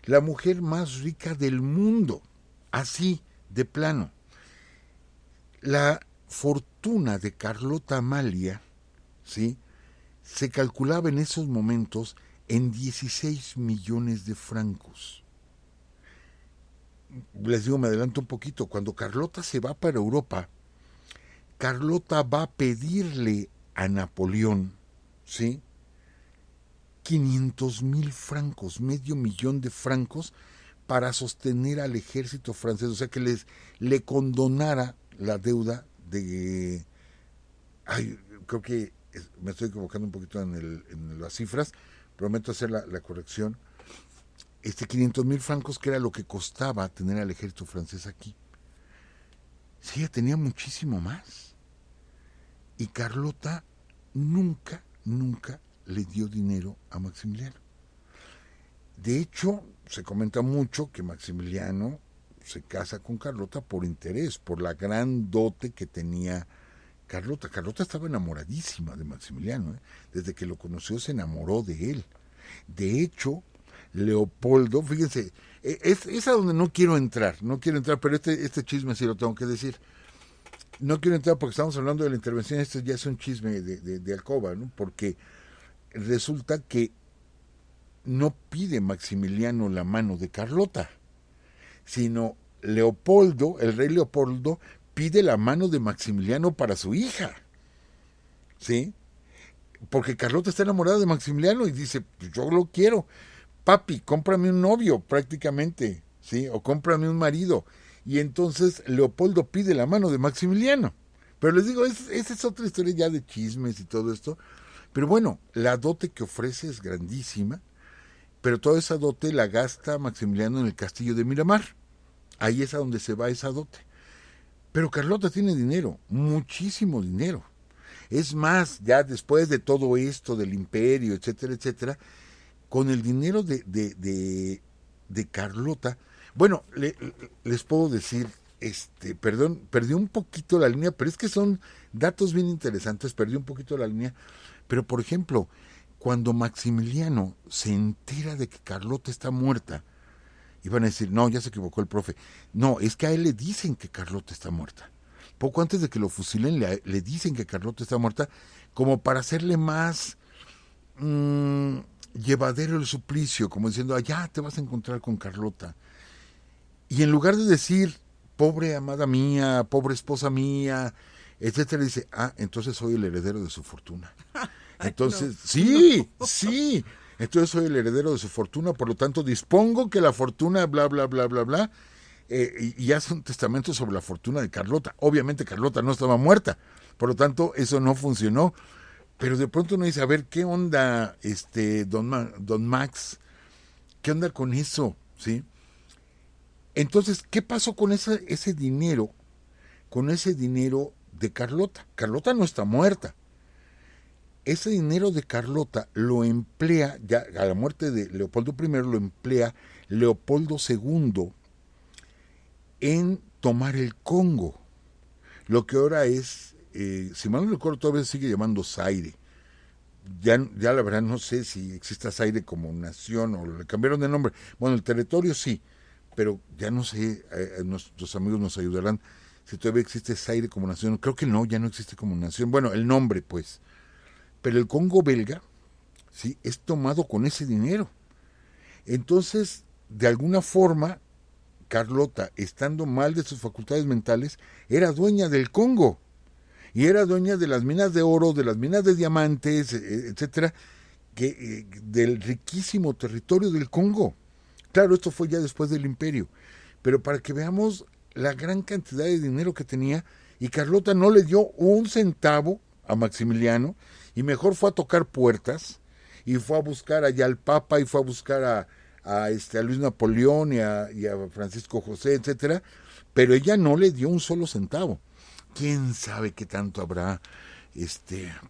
La mujer más rica del mundo, así de plano. La fortuna de Carlota Amalia, ¿sí?, se calculaba en esos momentos en 16 millones de francos. Les digo, me adelanto un poquito. Cuando Carlota se va para Europa, Carlota va a pedirle a Napoleón, ¿sí?, 500,000 francos, medio millón de francos, para sostener al ejército francés, o sea, que le condonara la deuda de... creo que me estoy equivocando un poquito en las cifras, prometo hacer la corrección. 500,000 francos, que era lo que costaba tener al ejército francés aquí. Sí, ella tenía muchísimo más. Y Carlota nunca le dio dinero a Maximiliano. De hecho, se comenta mucho que Maximiliano se casa con Carlota por interés, por la gran dote que tenía Carlota. Carlota estaba enamoradísima de Maximiliano, ¿eh? Desde que lo conoció se enamoró de él. De hecho, Leopoldo, fíjense, es a donde no quiero entrar, pero este chisme sí lo tengo que decir. No quiero entrar porque estamos hablando de la intervención, este ya es un chisme de alcoba, ¿no? Porque resulta que no pide Maximiliano la mano de Carlota, sino Leopoldo, el rey Leopoldo, pide la mano de Maximiliano para su hija, ¿sí? Porque Carlota está enamorada de Maximiliano y dice, pues yo lo quiero, papi, cómprame un novio prácticamente, ¿sí? O cómprame un marido. Y entonces Leopoldo pide la mano de Maximiliano. Pero les digo, esa es otra historia ya de chismes y todo esto. Pero bueno, la dote que ofrece es grandísima, pero toda esa dote la gasta Maximiliano en el castillo de Miramar. Ahí es a donde se va esa dote. Pero Carlota tiene dinero, muchísimo dinero. Es más, ya después de todo esto del imperio, etcétera, etcétera, con el dinero de Carlota, bueno, les puedo decir, perdón, perdí un poquito la línea, pero es que son datos bien interesantes, perdí un poquito la línea, pero por ejemplo, cuando Maximiliano se entera de que Carlota está muerta, iban a decir, no, ya se equivocó el profe. No, es que a él le dicen que Carlota está muerta. Poco antes de que lo fusilen, le dicen que Carlota está muerta, como para hacerle más llevadero el suplicio, como diciendo, allá te vas a encontrar con Carlota. Y en lugar de decir, pobre amada mía, pobre esposa mía, etcétera, dice, entonces soy el heredero de su fortuna. Entonces, no, sí, no. Sí. Entonces soy el heredero de su fortuna, por lo tanto dispongo que la fortuna, bla, bla, bla, bla, bla, y hace un testamento sobre la fortuna de Carlota. Obviamente Carlota no estaba muerta, por lo tanto eso no funcionó. Pero de pronto uno dice, a ver, ¿qué onda, don Max? ¿Qué onda con eso? ¿Sí? Entonces, ¿qué pasó con ese dinero? Con ese dinero de Carlota. Carlota no está muerta. Ese dinero de Carlota lo emplea, ya a la muerte de Leopoldo I, lo emplea Leopoldo II en tomar el Congo. Lo que ahora es, si mal no recuerdo, todavía se sigue llamando Zaire. Ya la verdad no sé si existe Zaire como nación o le cambiaron de nombre. Bueno, el territorio sí, pero ya no sé, nuestros amigos nos ayudarán si todavía existe Zaire como nación. Creo que no, ya no existe como nación. Bueno, el nombre pues. Pero el Congo belga, sí, es tomado con ese dinero. Entonces, de alguna forma, Carlota, estando mal de sus facultades mentales, era dueña del Congo. Y era dueña de las minas de oro, de las minas de diamantes, etcétera, del riquísimo territorio del Congo. Claro, esto fue ya después del imperio. Pero para que veamos la gran cantidad de dinero que tenía, y Carlota no le dio un centavo a Maximiliano, y mejor fue a tocar puertas, y fue a buscar allá al Papa, y fue a buscar a Luis Napoleón y a Francisco José, etcétera, pero ella no le dio un solo centavo. ¿Quién sabe qué tanto habrá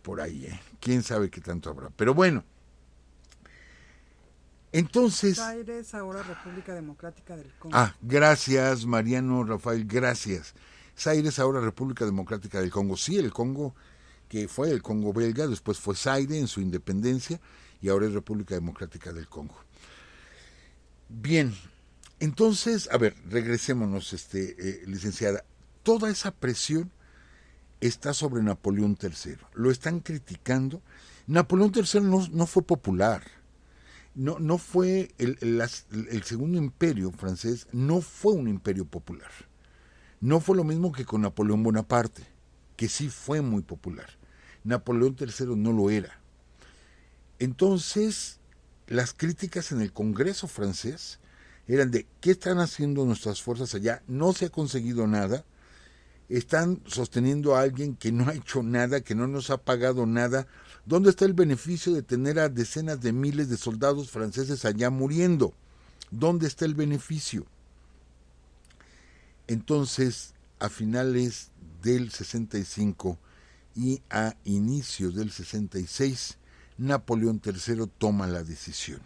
por ahí? ¿Quién sabe qué tanto habrá? Pero bueno, entonces... Zaire es ahora República Democrática del Congo. Gracias, Mariano Rafael, gracias. Zaire es ahora República Democrática del Congo. Sí, el Congo, que fue el Congo belga, después fue Zaire en su independencia y ahora es República Democrática del Congo. Bien, entonces, a ver, regresémonos, licenciada. Toda esa presión está sobre Napoleón III. Lo están criticando. Napoleón III no fue popular. No fue el segundo imperio francés, no fue un imperio popular. No fue lo mismo que con Napoleón Bonaparte, que sí fue muy popular. Napoleón III no lo era. Entonces, las críticas en el Congreso francés eran de ¿qué están haciendo nuestras fuerzas allá? No se ha conseguido nada. Están sosteniendo a alguien que no ha hecho nada, que no nos ha pagado nada. ¿Dónde está el beneficio de tener a decenas de miles de soldados franceses allá muriendo? ¿Dónde está el beneficio? Entonces, a finales del 65 y a inicios del 66, Napoleón III toma la decisión.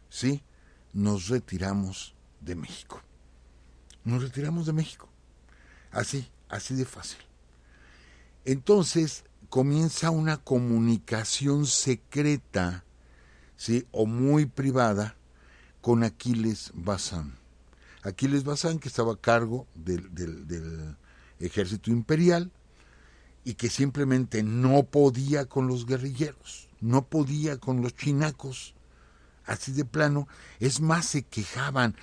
¿Sí? Nos retiramos de México. Nos retiramos de México. Así de fácil. Entonces comienza una comunicación secreta, ¿sí?, o muy privada, con Aquiles Bazán. Aquiles Bazán, que estaba a cargo del ejército imperial y que simplemente no podía con los guerrilleros, no podía con los chinacos, así de plano. Es más, se quejaban.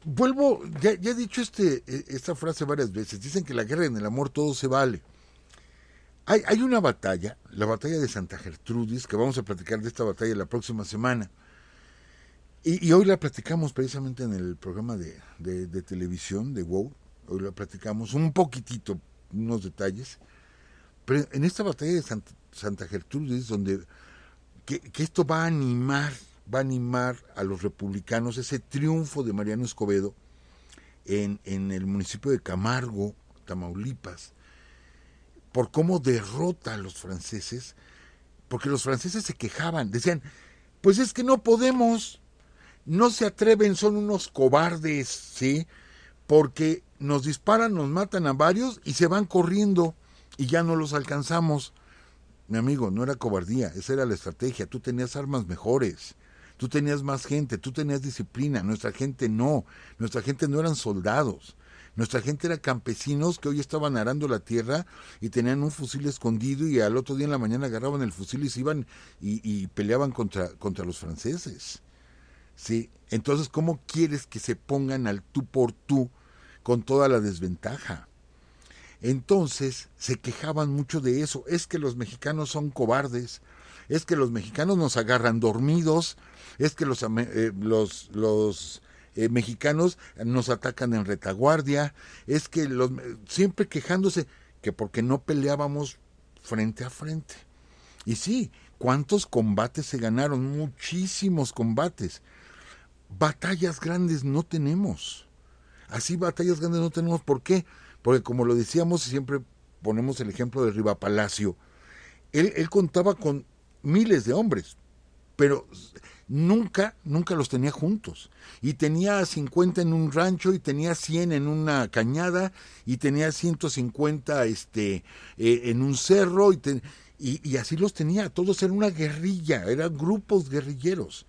Vuelvo, ya he dicho esta frase varias veces. Dicen que la guerra y en el amor todo se vale. Hay una batalla, la batalla de Santa Gertrudis, que vamos a platicar de esta batalla la próxima semana. Y hoy la platicamos precisamente en el programa de televisión de WOW. Hoy la platicamos un poquitito, unos detalles. Pero en esta batalla de Santa Gertrudis, donde que esto va a animar a los republicanos, ese triunfo de Mariano Escobedo en el municipio de Camargo, Tamaulipas, por cómo derrota a los franceses, porque los franceses se quejaban, decían, pues es que no podemos, no se atreven, son unos cobardes, ¿sí? Porque nos disparan, nos matan a varios y se van corriendo y ya no los alcanzamos. Mi amigo, no era cobardía, esa era la estrategia, tú tenías armas mejores, tú tenías más gente, tú tenías disciplina, nuestra gente no eran soldados, nuestra gente era campesinos que hoy estaban arando la tierra y tenían un fusil escondido y al otro día en la mañana agarraban el fusil y se iban y peleaban contra los franceses. ¿Sí? Entonces, ¿cómo quieres que se pongan al tú por tú con toda la desventaja? Entonces se quejaban mucho de eso, es que los mexicanos son cobardes, es que los mexicanos nos agarran dormidos, es que los mexicanos nos atacan en retaguardia, es que siempre quejándose que porque no peleábamos frente a frente. Y sí, ¿cuántos combates se ganaron? Muchísimos combates. Batallas grandes no tenemos. Así batallas grandes no tenemos. ¿Por qué? Porque como lo decíamos y siempre ponemos el ejemplo de Riva Palacio, él contaba con miles de hombres, pero nunca los tenía juntos. Y tenía 50 en un rancho, y tenía 100 en una cañada, y tenía 150 en un cerro, y así los tenía. Todos eran una guerrilla, eran grupos guerrilleros.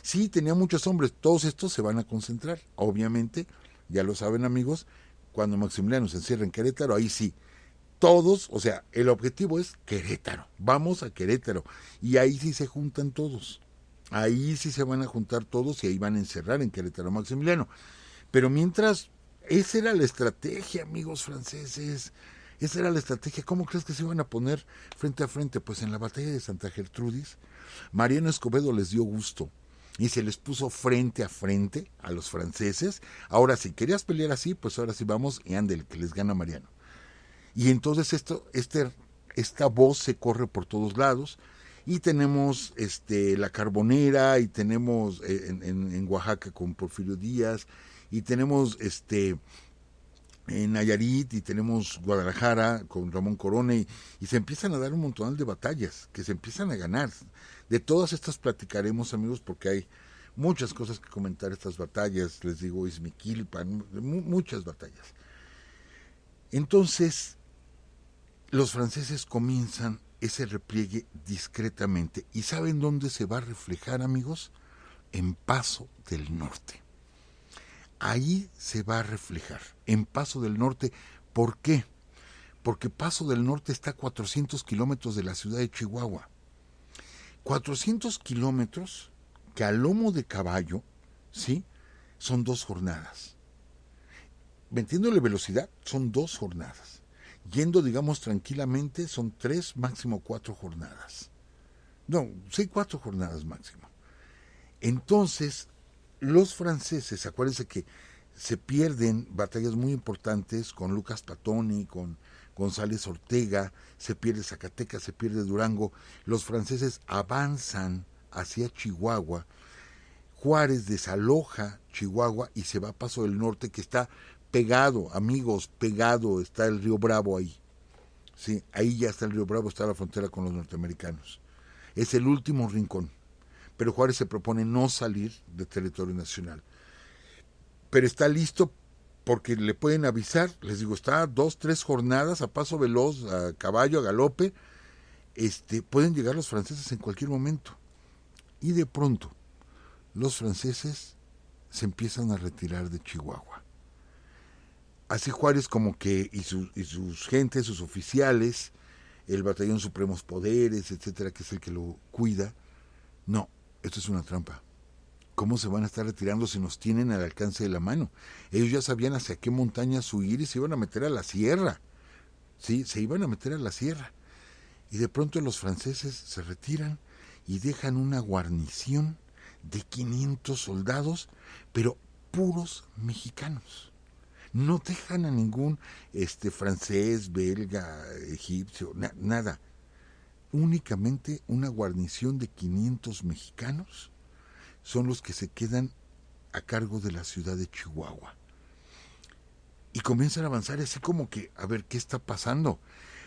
Sí, tenía muchos hombres, todos estos se van a concentrar, obviamente, ya lo saben amigos, cuando Maximiliano se encierra en Querétaro, ahí sí, todos, o sea, el objetivo es Querétaro, vamos a Querétaro, y ahí sí se juntan todos, ahí sí se van a juntar todos y ahí van a encerrar en Querétaro a Maximiliano. Pero mientras, esa era la estrategia, amigos franceses, esa era la estrategia. ¿Cómo crees que se iban a poner frente a frente? Pues en la batalla de Santa Gertrudis, Mariano Escobedo les dio gusto y se les puso frente a frente a los franceses. Ahora, si querías pelear así, pues ahora sí vamos y ande el que les gana Mariano. Y entonces esta voz se corre por todos lados y tenemos la Carbonera y tenemos en Oaxaca con Porfirio Díaz y tenemos en Nayarit y tenemos Guadalajara con Ramón Corona y se empiezan a dar un montón de batallas que se empiezan a ganar. De todas estas platicaremos, amigos, porque hay muchas cosas que comentar estas batallas, les digo, Izmiquilpan, muchas batallas. Entonces, los franceses comienzan ese repliegue discretamente. ¿Y saben dónde se va a reflejar, amigos? En Paso del Norte. Ahí se va a reflejar, en Paso del Norte. ¿Por qué? Porque Paso del Norte está a 400 kilómetros de la ciudad de Chihuahua. 400 kilómetros que a lomo de caballo, ¿sí? Son 2 jornadas. Metiéndole velocidad, son 2 jornadas. Yendo, digamos, tranquilamente, son 3, máximo 4 jornadas. No, sí, 4 jornadas máximo. Entonces, los franceses, acuérdense que se pierden batallas muy importantes con Lucas Patoni, con González Ortega, se pierde Zacatecas, se pierde Durango. Los franceses avanzan hacia Chihuahua. Juárez desaloja Chihuahua y se va a Paso del Norte, que está pegado, amigos, pegado, está el río Bravo ahí. Sí, ahí ya está el río Bravo, está la frontera con los norteamericanos. Es el último rincón. Pero Juárez se propone no salir de territorio nacional. Pero está listo porque le pueden avisar, les digo, está 2, 3 jornadas a paso veloz, a caballo, a galope, pueden llegar los franceses en cualquier momento. Y de pronto, los franceses se empiezan a retirar de Chihuahua. Así Juárez como que, y sus gentes, sus oficiales, el Batallón Supremos Poderes, etcétera, que es el que lo cuida, no, esto es una trampa. ¿Cómo se van a estar retirando si nos tienen al alcance de la mano? Ellos ya sabían hacia qué montañas huir y se iban a meter a la sierra. Sí, se iban a meter a la sierra. Y de pronto los franceses se retiran y dejan una guarnición de 500 soldados, pero puros mexicanos. No dejan a ningún francés, belga, egipcio, nada. únicamente una guarnición de 500 mexicanos son los que se quedan a cargo de la ciudad de Chihuahua. Y comienzan a avanzar así como que, a ver, ¿qué está pasando?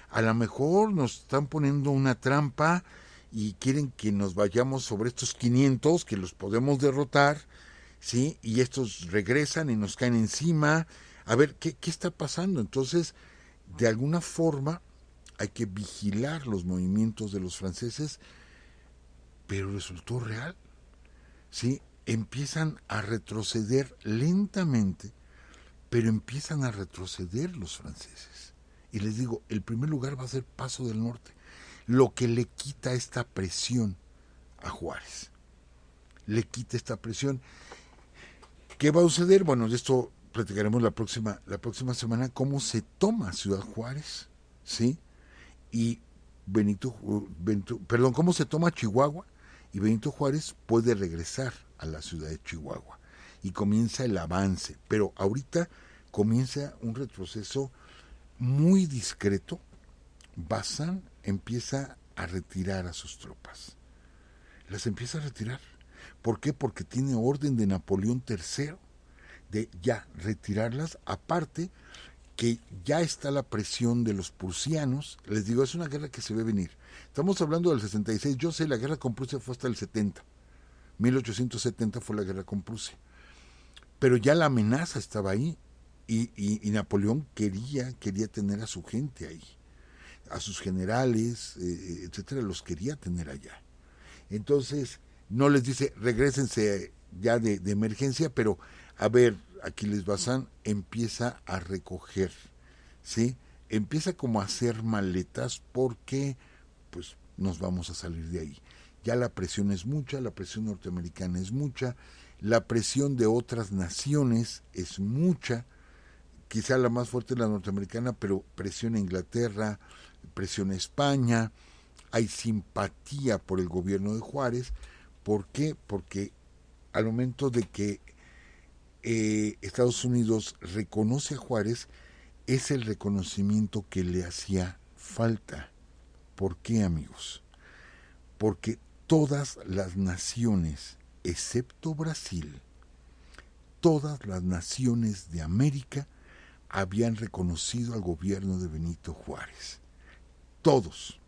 A lo mejor nos están poniendo una trampa y quieren que nos vayamos sobre estos 500, que los podemos derrotar, ¿sí? Y estos regresan y nos caen encima. A ver, ¿qué está pasando? Entonces, de alguna forma, hay que vigilar los movimientos de los franceses, pero resultó real, ¿sí? Empiezan a retroceder lentamente, pero empiezan a retroceder los franceses. Y les digo, el primer lugar va a ser Paso del Norte, lo que le quita esta presión a Juárez. Le quita esta presión. ¿Qué va a suceder? Bueno, de esto platicaremos la próxima semana, cómo se toma Ciudad Juárez, ¿sí? Y cómo se toma Chihuahua, y Benito Juárez puede regresar a la ciudad de Chihuahua. Y comienza el avance, pero ahorita comienza un retroceso muy discreto. Bazán empieza a retirar a sus tropas. Las empieza a retirar. ¿Por qué? Porque tiene orden de Napoleón III de ya retirarlas. Aparte que ya está la presión de los prusianos. Les digo, es una guerra que se ve venir. Estamos hablando del 66. Yo sé, la guerra con Prusia fue hasta el 70. 1870 fue la guerra con Prusia. Pero ya la amenaza estaba ahí. Y Napoleón quería tener a su gente ahí. A sus generales, etcétera, los quería tener allá. Entonces, no les dice, regrésense ya de emergencia, pero a ver, Aquiles Bazán empieza a recoger, ¿sí? Empieza como a hacer maletas porque, pues, nos vamos a salir de ahí. Ya la presión es mucha, la presión norteamericana es mucha, la presión de otras naciones es mucha, quizá la más fuerte es la norteamericana, pero presión a Inglaterra, presión a España, hay simpatía por el gobierno de Juárez. ¿Por qué? Porque al momento de que Estados Unidos reconoce a Juárez, es el reconocimiento que le hacía falta. ¿Por qué, amigos? Porque todas las naciones, excepto Brasil, todas las naciones de América habían reconocido al gobierno de Benito Juárez. Todos.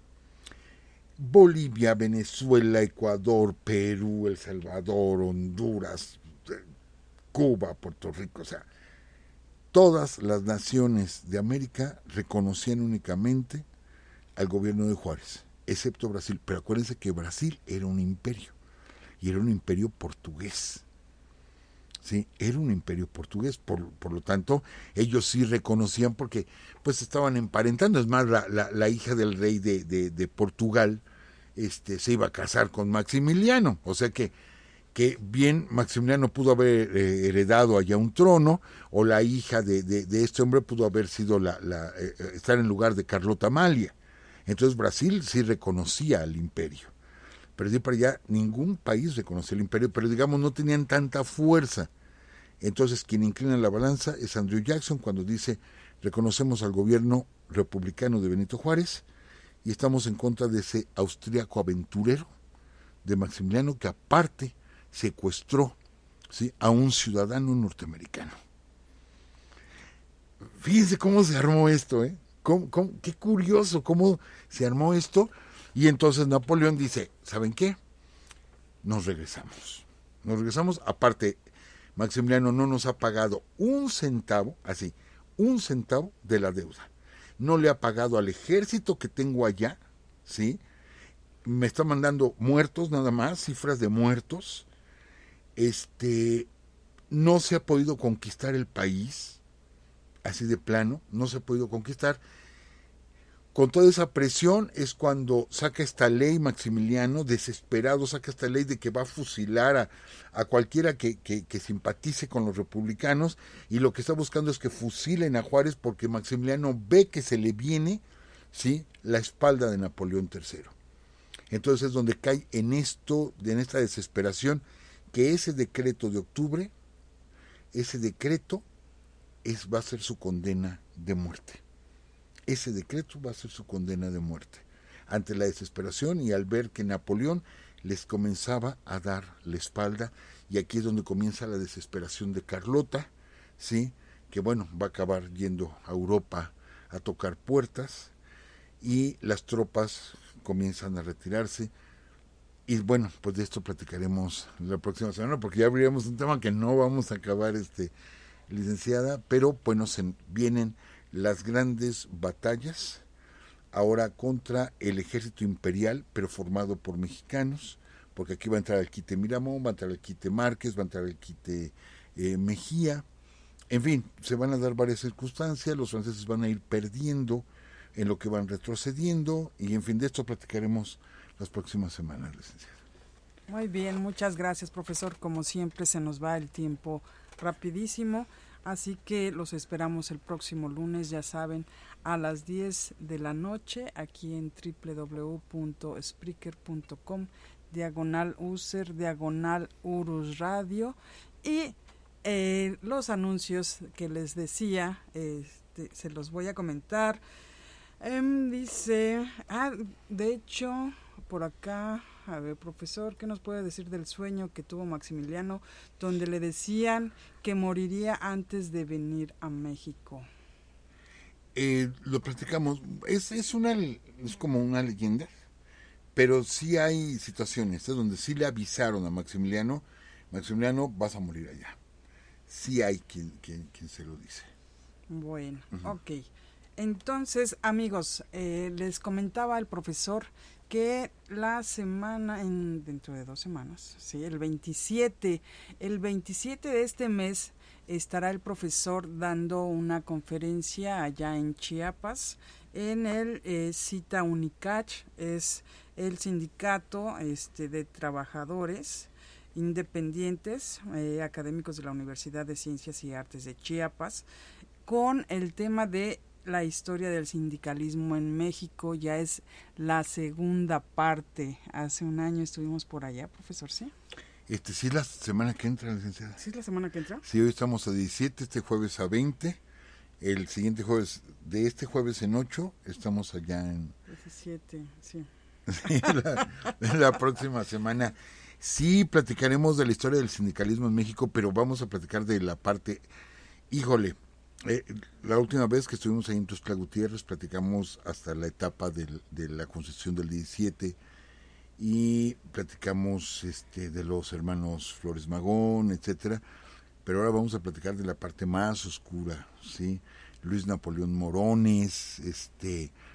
Bolivia, Venezuela, Ecuador, Perú, El Salvador, Honduras, Cuba, Puerto Rico, o sea, todas las naciones de América reconocían únicamente al gobierno de Juárez, excepto Brasil. Pero acuérdense que Brasil era un imperio, y era un imperio portugués. Sí, era un imperio portugués, por lo tanto, ellos sí reconocían porque pues estaban emparentando. Es más, la hija del rey de Portugal se iba a casar con Maximiliano, o sea que bien Maximiliano pudo haber heredado allá un trono, o la hija de este hombre pudo haber sido estar en lugar de Carlota Amalia. Entonces Brasil sí reconocía al imperio. Pero de para allá ningún país reconocía el imperio, pero digamos no tenían tanta fuerza. Entonces quien inclina la balanza es Andrew Jackson cuando dice: reconocemos al gobierno republicano de Benito Juárez y estamos en contra de ese austríaco aventurero de Maximiliano, que aparte secuestró, ¿sí?, a un ciudadano norteamericano. Fíjense cómo se armó esto, ¿eh? Qué curioso cómo se armó esto. Y entonces Napoleón dice: ¿saben qué? Nos regresamos. Aparte, Maximiliano no nos ha pagado un centavo, así, un centavo de la deuda. No le ha pagado al ejército que tengo allá, ¿sí? Me está mandando muertos nada más, cifras de muertos. No se ha podido conquistar el país, así de plano, no se ha podido conquistar. Con toda esa presión es cuando saca esta ley Maximiliano, desesperado, saca esta ley de que va a fusilar a cualquiera que simpatice con los republicanos, y lo que está buscando es que fusilen a Juárez porque Maximiliano ve que se le viene, ¿sí?, la espalda de Napoleón III. Entonces es donde cae en esta desesperación, que ese decreto de octubre, ese decreto va a ser su condena de muerte. Ese decreto va a ser su condena de muerte. ante la desesperación y al ver que Napoleón les comenzaba a dar la espalda, y aquí es donde comienza la desesperación de Carlota, ¿sí? Que bueno, va a acabar yendo a Europa a tocar puertas, y las tropas comienzan a retirarse. Y bueno, pues de esto platicaremos la próxima semana, porque ya abriremos un tema que no vamos a acabar, licenciada, pero bueno, vienen las grandes batallas ahora contra el ejército imperial, pero formado por mexicanos, porque aquí va a entrar el quite Miramón, va a entrar el quite Márquez, va a entrar el quite Mejía. En fin, se van a dar varias circunstancias, los franceses van a ir perdiendo en lo que van retrocediendo, y en fin, de esto platicaremos las próximas semanas, licenciada. Muy bien, muchas gracias, profesor. Como siempre, se nos va el tiempo rapidísimo, así que los esperamos el próximo lunes, ya saben, a las 10 de la noche, aquí en www.spreaker.com/user, /Urus Radio, y los anuncios que les decía, se los voy a comentar. Dice, de hecho, por acá, a ver, profesor, ¿qué nos puede decir del sueño que tuvo Maximiliano, donde le decían que moriría antes de venir a México? Lo platicamos, es como una leyenda, pero sí hay situaciones donde sí le avisaron a Maximiliano, vas a morir allá. Sí hay quien se lo dice. Bueno, ok. Entonces, amigos, les comentaba el profesor que la semana, dentro de 2 semanas, sí, el 27 de este mes, estará el profesor dando una conferencia allá en Chiapas, en el CITA Unicach, es el sindicato de trabajadores independientes académicos de la Universidad de Ciencias y Artes de Chiapas, con el tema de la historia del sindicalismo en México. Ya es la segunda parte. Hace un año estuvimos por allá, profesor, ¿sí? Sí, la semana que entra, licenciada. ¿Sí es la semana que entra? Sí, hoy estamos a 17, este jueves a 20. El siguiente jueves, de este jueves en 8, estamos allá en... 17, sí. Sí, la próxima semana. Sí, platicaremos de la historia del sindicalismo en México, pero vamos a platicar de la parte... Híjole, la última vez que estuvimos ahí en Tuxtla Gutiérrez platicamos hasta la etapa de la Constitución del 17, y platicamos de los hermanos Flores Magón, etcétera, pero ahora vamos a platicar de la parte más oscura, ¿sí? Luis Napoleón Morones,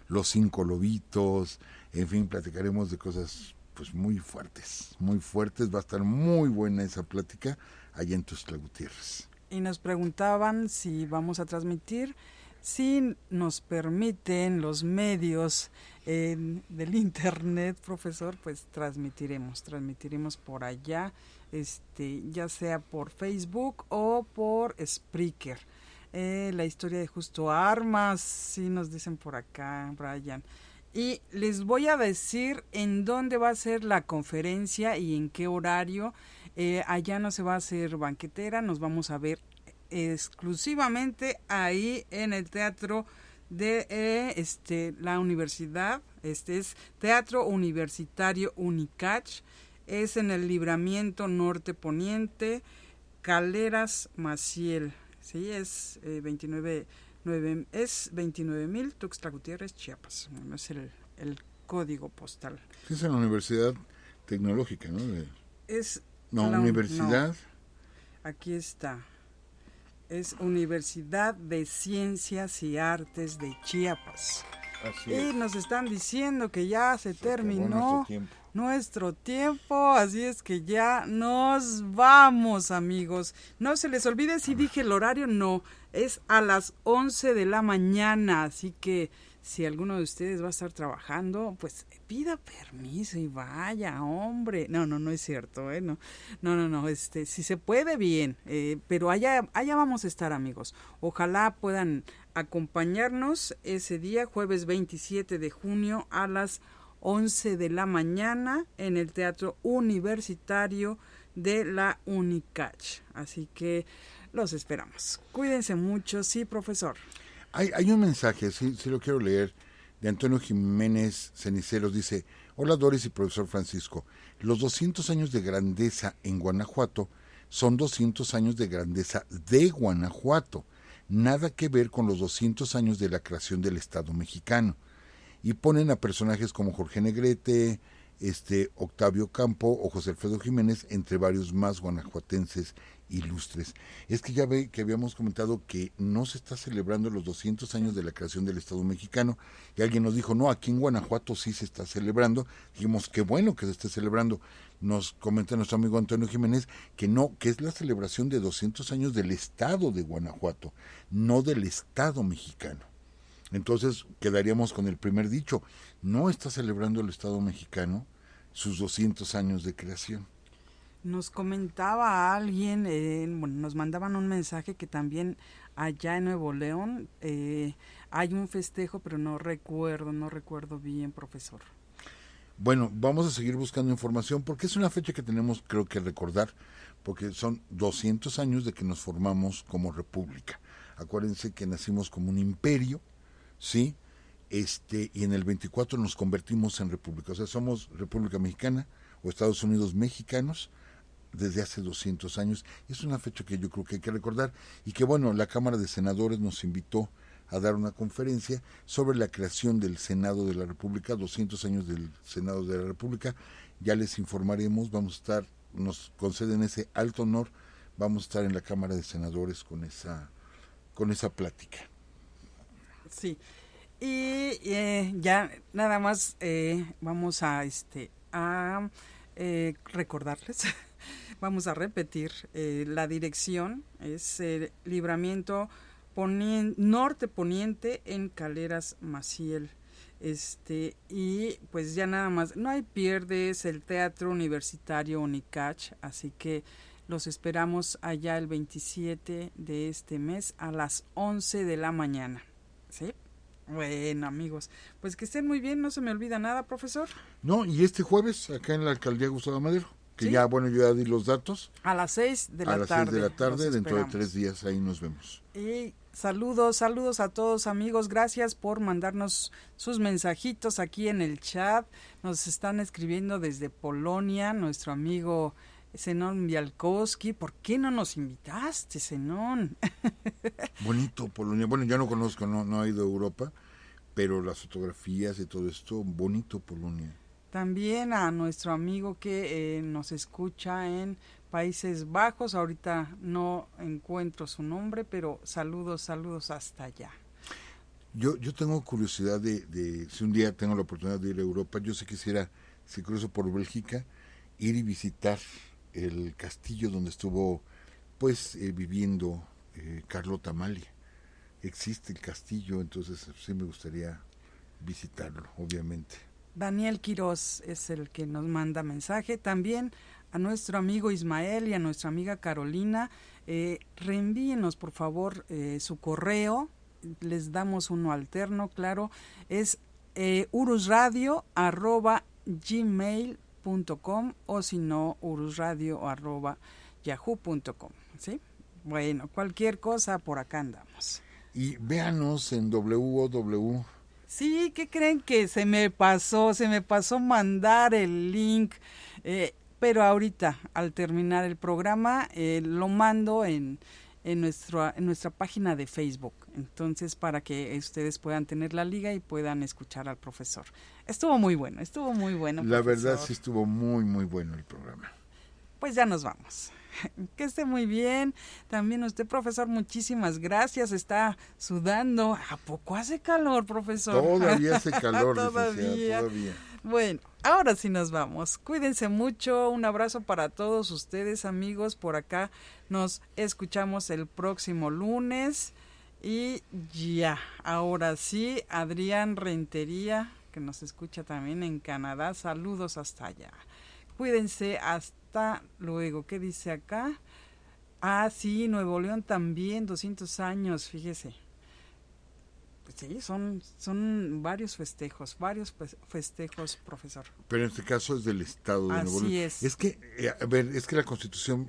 los 5 lobitos, en fin, platicaremos de cosas pues muy fuertes, va a estar muy buena esa plática allá en Tuxtla Gutiérrez. Y nos preguntaban si vamos a transmitir, si nos permiten los medios del internet, profesor, pues transmitiremos por allá, ya sea por Facebook o por Spreaker. La historia de Justo Armas, sí nos dicen por acá, Brian. Y les voy a decir en dónde va a ser la conferencia y en qué horario. Allá no se va a hacer banquetera, nos vamos a ver exclusivamente ahí en el teatro de la universidad. Es Teatro Universitario Unicach, es en el Libramiento Norte Poniente, Caleras Maciel, sí, es 29,000 Tuxtla Gutiérrez, Chiapas. Bueno, es el código postal. Es en la Universidad Tecnológica, ¿no? Universidad. No, aquí está. Es Universidad de Ciencias y Artes de Chiapas. Así y es. Nos están diciendo que ya se terminó nuestro tiempo, así es que ya nos vamos, amigos. No se les olvide, si dije el horario, no, es a las 11 de la mañana, así que si alguno de ustedes va a estar trabajando, pues pida permiso y vaya, hombre. No es cierto, no, si se puede, bien, pero allá vamos a estar, amigos. Ojalá puedan acompañarnos ese día, jueves 27 de junio a las 11 de la mañana en el Teatro Universitario de la Unicach. Así que los esperamos. Cuídense mucho, sí, profesor. Hay un mensaje, sí lo quiero leer, de Antonio Jiménez Ceniceros, dice: hola Doris y profesor Francisco, los 200 años de grandeza en Guanajuato son 200 años de grandeza de Guanajuato, nada que ver con los 200 años de la creación del Estado mexicano. Y ponen a personajes como Jorge Negrete, Octavio Campo o José Alfredo Jiménez, entre varios más guanajuatenses ilustres. Es que ya ve que habíamos comentado que no se está celebrando los 200 años de la creación del Estado mexicano, y alguien nos dijo: no, aquí en Guanajuato sí se está celebrando. Dijimos: qué bueno que se esté celebrando. Nos comenta nuestro amigo Antonio Jiménez que no, que es la celebración de 200 años del Estado de Guanajuato, no del Estado mexicano. Entonces quedaríamos con el primer dicho: no está celebrando el Estado mexicano sus 200 años de creación. Nos comentaba alguien, bueno, nos mandaban un mensaje que también allá en Nuevo León hay un festejo, pero no recuerdo bien, profesor. Bueno, vamos a seguir buscando información porque es una fecha que tenemos, creo que, recordar, porque son 200 años de que nos formamos como república. Acuérdense que nacimos como un imperio, ¿sí? Y en el 24 nos convertimos en república. O sea, somos República Mexicana o Estados Unidos mexicanos desde hace 200 años. Es una fecha que yo creo que hay que recordar, y que, bueno, la Cámara de Senadores nos invitó a dar una conferencia sobre la creación del Senado de la República, 200 años del Senado de la República. Ya les informaremos, vamos a estar, nos conceden ese alto honor, vamos a estar en la Cámara de Senadores con esa plática. Sí, y ya nada más vamos a recordarles, vamos a repetir, la dirección es Libramiento Norte Poniente en Caleras Maciel. Y pues ya nada más, no hay pierdes, el Teatro Universitario Unicach, así que los esperamos allá el 27 de este mes a las 11 de la mañana. ¿Sí? Bueno, amigos, pues que estén muy bien, no se me olvida nada, profesor. No, y este jueves, acá en la Alcaldía Gustavo Madero, que ¿Sí? ya, bueno, yo ya di los datos. A las 6 de la tarde. A las 6 de la tarde, dentro de 3 días, ahí nos vemos. Y saludos a todos, amigos, gracias por mandarnos sus mensajitos aquí en el chat. Nos están escribiendo desde Polonia, nuestro amigo Zenón Bialkowski. ¿Por qué no nos invitaste, Zenón? Bonito Polonia. Bueno, yo no conozco, no he ido a Europa, pero las fotografías y todo esto, bonito Polonia. También a nuestro amigo que nos escucha en Países Bajos. Ahorita no encuentro su nombre, pero saludos hasta allá. Yo tengo curiosidad de si un día tengo la oportunidad de ir a Europa, yo sí quisiera, si cruzo por Bélgica, ir y visitar el castillo donde estuvo pues viviendo Carlota Amalia. Existe el castillo, entonces sí me gustaría visitarlo, obviamente. Daniel Quiroz es el que nos manda mensaje. También a nuestro amigo Ismael y a nuestra amiga Carolina, reenvíenos por favor su correo. Les damos uno alterno, claro, es urusradio@gmail.com o si no, urusradio@yahoo.com, ¿sí? Bueno, cualquier cosa, por acá andamos. Y véanos en www. Sí, ¿qué creen? Que se me pasó mandar el link, pero ahorita, al terminar el programa, lo mando en nuestra página de Facebook. Entonces, para que ustedes puedan tener la liga y puedan escuchar al profesor. Estuvo muy bueno, profesor. La verdad sí estuvo muy, muy bueno el programa. Pues ya nos vamos. Que esté muy bien. También usted, profesor, muchísimas gracias. Está sudando. ¿A poco hace calor, profesor? Todavía hace calor, todavía. Bueno, ahora sí nos vamos. Cuídense mucho. Un abrazo para todos ustedes, amigos. Por acá nos escuchamos el próximo lunes. Y ya, ahora sí, Adrián Rentería, que nos escucha también en Canadá. Saludos hasta allá. Cuídense, hasta luego. ¿Qué dice acá? Ah, sí, Nuevo León también, 200 años, fíjese. Sí, son varios festejos, profesor. Pero en este caso es del Estado de Nuevo León. Así es. Es que, a ver, es que la Constitución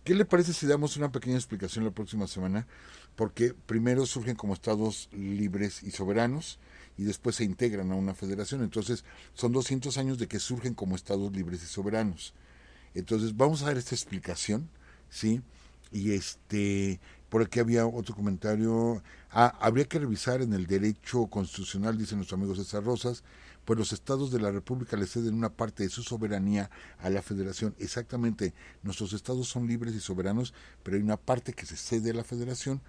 ¿Qué le parece si damos una pequeña explicación la próxima semana? Porque primero surgen como estados libres y soberanos y después se integran a una federación. Entonces son 200 años de que surgen como estados libres y soberanos. Entonces vamos a dar esta explicación, ¿sí? Y por aquí había otro comentario. Habría que revisar en el derecho constitucional, dice nuestro amigo César Rosas, pues los estados de la República le ceden una parte de su soberanía a la Federación. Exactamente, nuestros estados son libres y soberanos, pero hay una parte que se cede a la Federación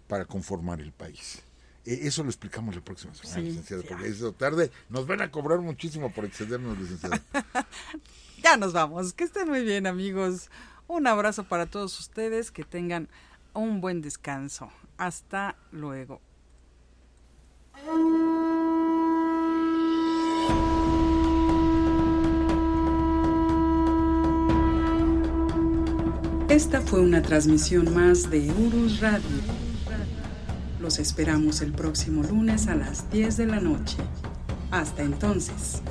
para conformar el país. Eso lo explicamos la próxima semana, licenciada, porque es tarde. Nos van a cobrar muchísimo por excedernos, licenciada. Ya nos vamos. Que estén muy bien, amigos. Un abrazo para todos ustedes. Que tengan un buen descanso. Hasta luego. Esta fue una transmisión más de Urus Radio. Los esperamos el próximo lunes a las 10 de la noche. Hasta entonces.